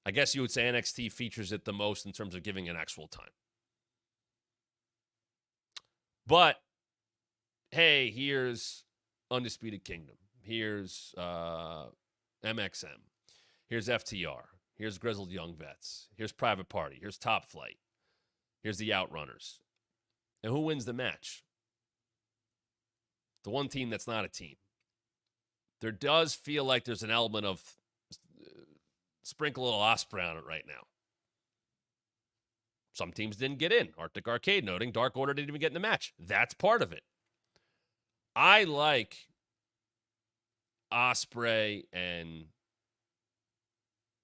I guess you would say NXT features it the most in terms of giving it actual time. But, hey, here's Undisputed Kingdom. Here's MXM. Here's FTR. Here's Grizzled Young Vets. Here's Private Party. Here's Top Flight. Here's the Outrunners. And who wins the match? The one team that's not a team. There does feel like there's an element of sprinkle a little Osprey on it right now. Some teams didn't get in. Arctic Arcade noting Dark Order didn't even get in the match. That's part of it. I like Osprey and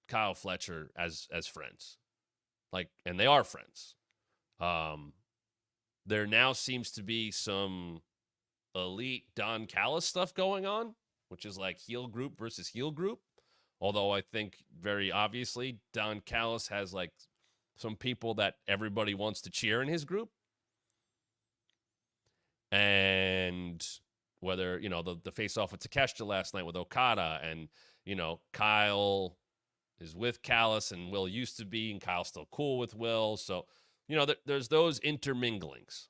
Kyle Fletcher as friends. And they are friends. There now seems to be some elite Don Callis stuff going on, which is like heel group versus heel group. Although I think very obviously Don Callis has like some people that everybody wants to cheer in his group. And whether, the face-off with Takeshita last night with Okada and, Kyle is with Callis and Will used to be, and Kyle's still cool with Will. So, there's those interminglings.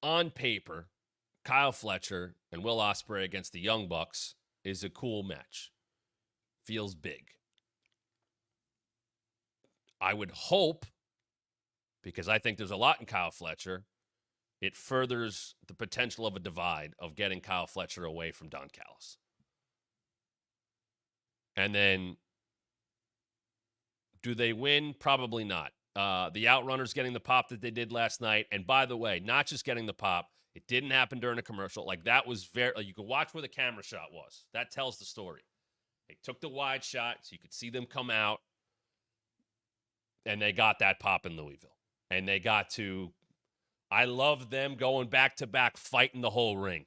On paper, Kyle Fletcher and Will Ospreay against the Young Bucks is a cool match. Feels big. I would hope, because I think there's a lot in Kyle Fletcher, it furthers the potential of a divide of getting Kyle Fletcher away from Don Callis. And then, do they win? Probably not. The Outrunners getting the pop that they did last night. And by the way, not just getting the pop, it didn't happen during a commercial. That was you could watch where the camera shot was. That tells the story. They took the wide shot so you could see them come out. And they got that pop in Louisville. And they got to, I love them going back to back, fighting the whole ring.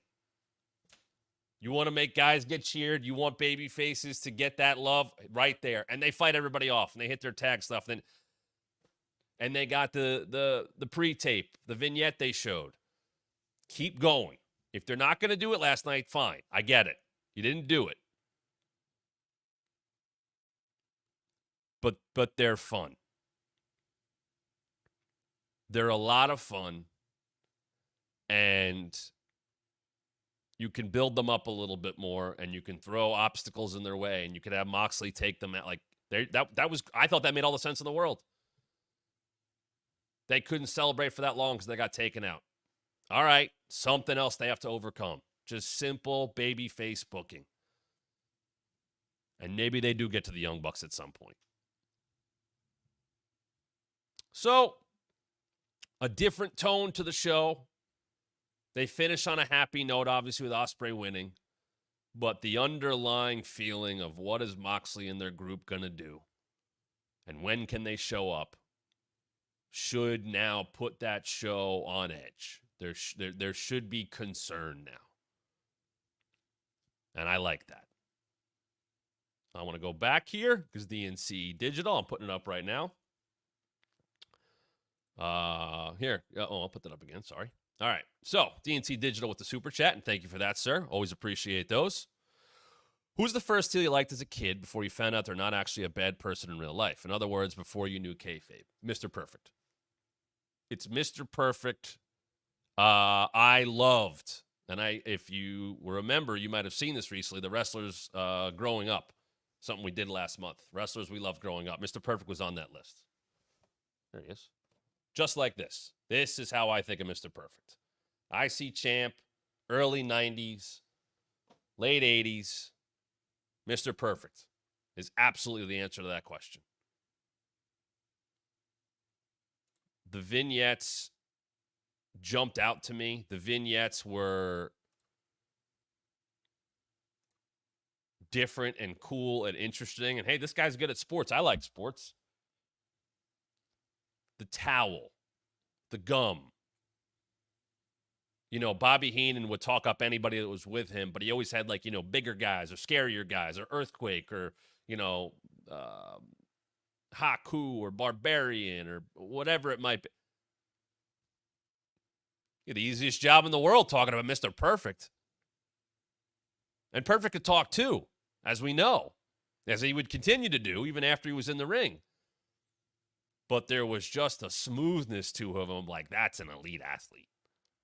You want to make guys get cheered. You want baby faces to get that love right there. And they fight everybody off and they hit their tag stuff. And they got the pre-tape, the vignette they showed. Keep going. If they're not going to do it last night, fine. I get it. You didn't do it. But they're fun. They're a lot of fun. And you can build them up a little bit more, and you can throw obstacles in their way, and you could have Moxley take them out. I thought that made all the sense in the world. They couldn't celebrate for that long because they got taken out. All right, something else they have to overcome. Just simple baby face booking. And maybe they do get to the Young Bucks at some point. So, a different tone to the show. They finish on a happy note, obviously, with Ospreay winning. But the underlying feeling of what is Moxley and their group going to do and when can they show up should now put that show on edge. There should be concern now. And I like that. I want to go back here because DNC Digital, I'm putting it up right now. Here. I'll put that up again. Sorry. All right. So, DNC Digital with the super chat, and thank you for that, sir. Always appreciate those. Who's the first heel you liked as a kid before you found out they're not actually a bad person in real life? In other words, before you knew kayfabe. Mr. Perfect. It's Mr. Perfect. I loved, and if you remember, you might have seen this recently, the Wrestlers Growing Up. Something we did last month. Wrestlers we loved growing up. Mr. Perfect was on that list. There he is. Just like this. This is how I think of Mr. Perfect. IC champ, early 90s, late 80s. Mr. Perfect is absolutely the answer to that question. The vignettes jumped out to me. The vignettes were different and cool and interesting. And hey, this guy's good at sports. I like sports. The towel, the gum. You know, Bobby Heenan would talk up anybody that was with him, but he always had, like, you know, bigger guys or scarier guys or Earthquake or, you know, Haku or Barbarian or whatever it might be. You had the easiest job in the world talking about Mr. Perfect. And Perfect could talk too, as we know, as he would continue to do even after he was in the ring. But there was just a smoothness to him, like, that's an elite athlete.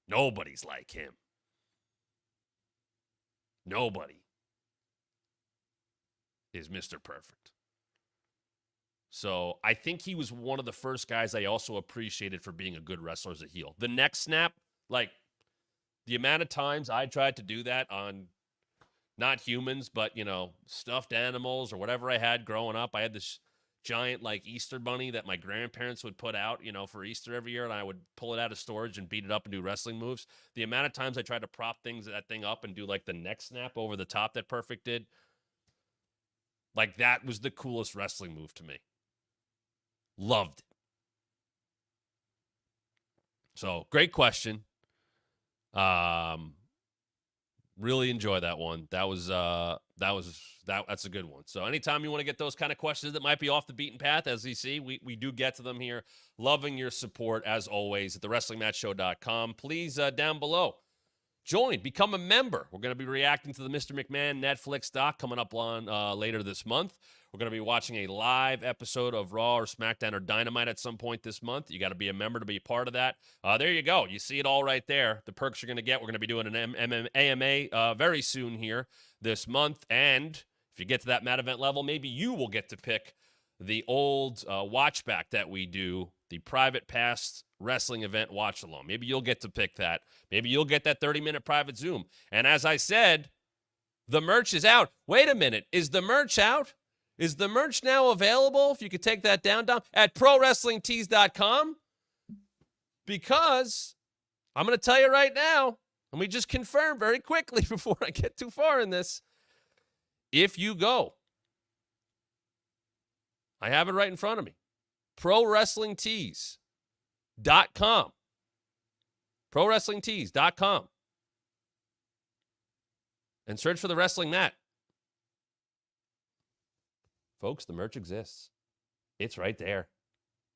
Nobody's like him. Nobody is Mr. Perfect. So I think he was one of the first guys I also appreciated for being a good wrestler as a heel. The neck snap, like, the amount of times I tried to do that on not humans, but, you know, stuffed animals or whatever I had growing up. I had this giant, like, Easter bunny that my grandparents would put out, you know, for Easter every year, and I would pull it out of storage and beat it up and do wrestling moves. The amount of times I tried to prop that thing up and do, like, the neck snap over the top that Perfect did, like, that was the coolest wrestling move to me. Loved it. So, great question. Really enjoy that one. That's a good one. So anytime you want to get those kind of questions that might be off the beaten path, as you see, we do get to them here. Loving your support, as always, at thewrestlingmatchshow.com. Please, down below, join, become a member. We're going to be reacting to the Mr. McMahon Netflix doc coming up on later this month. We're going to be watching a live episode of Raw or SmackDown or Dynamite at some point this month. You got to be a member to be a part of that. There you go. You see it all right there. The perks you're going to get. We're going to be doing an AMA very soon here this month. And if you get to that Matt event level, maybe you will get to pick the old watch back that we do, the private past wrestling event watch along. Maybe you'll get to pick that. Maybe you'll get that 30-minute private Zoom. And as I said, the merch is out. Wait a minute. Is the merch out? Is the merch now available? If you could take that down at ProWrestlingTees.com. Because I'm going to tell you right now, let me just confirm very quickly before I get too far in this. If you go, I have it right in front of me, ProWrestlingTees.com. ProWrestlingTees.com. And search for the Wrestling Mat. Folks, the merch exists. It's right there.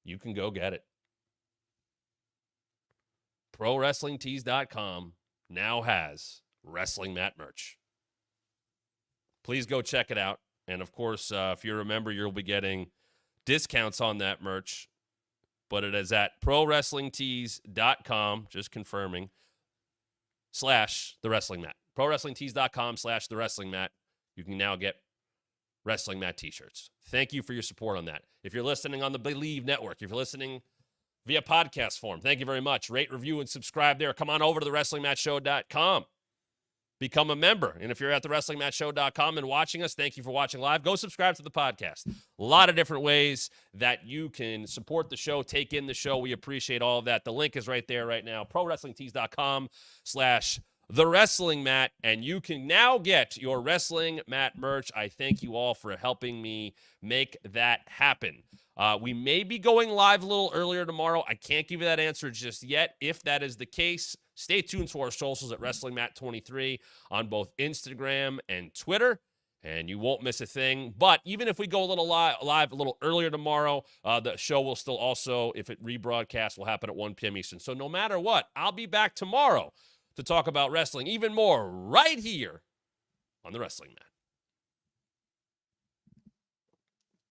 You can go get it. ProWrestlingTees.com now has Wrestling Mat merch. Please go check it out. And, of course, if you remember, you'll be getting discounts on that merch. But it is at ProWrestlingTees.com, just confirming, / the Wrestling Mat. ProWrestlingTees.com / the Wrestling Mat. You can now get Wrestling Mat t-shirts. Thank you for your support on that. If you're listening on the Believe Network, if you're listening via podcast form, thank you very much. Rate, review, and subscribe there. Come on over to thewrestlingmatchshow.com. Become a member. And if you're at thewrestlingmatchshow.com and watching us, thank you for watching live. Go subscribe to the podcast. A lot of different ways that you can support the show, take in the show. We appreciate all of that. The link is right there right now. ProWrestlingTees.com / The Wrestling Mat, and you can now get your Wrestling Mat merch. I thank you all for helping me make that happen. We may be going live a little earlier tomorrow. I can't give you that answer just yet. If that is the case, stay tuned to our socials at WrestlingMat23 on both Instagram and Twitter, and you won't miss a thing. But even if we go a little live a little earlier tomorrow, the show will still also, if it rebroadcasts, will happen at 1 p.m. Eastern. So no matter what, I'll be back tomorrow to talk about wrestling even more right here on the Wrestling Mat.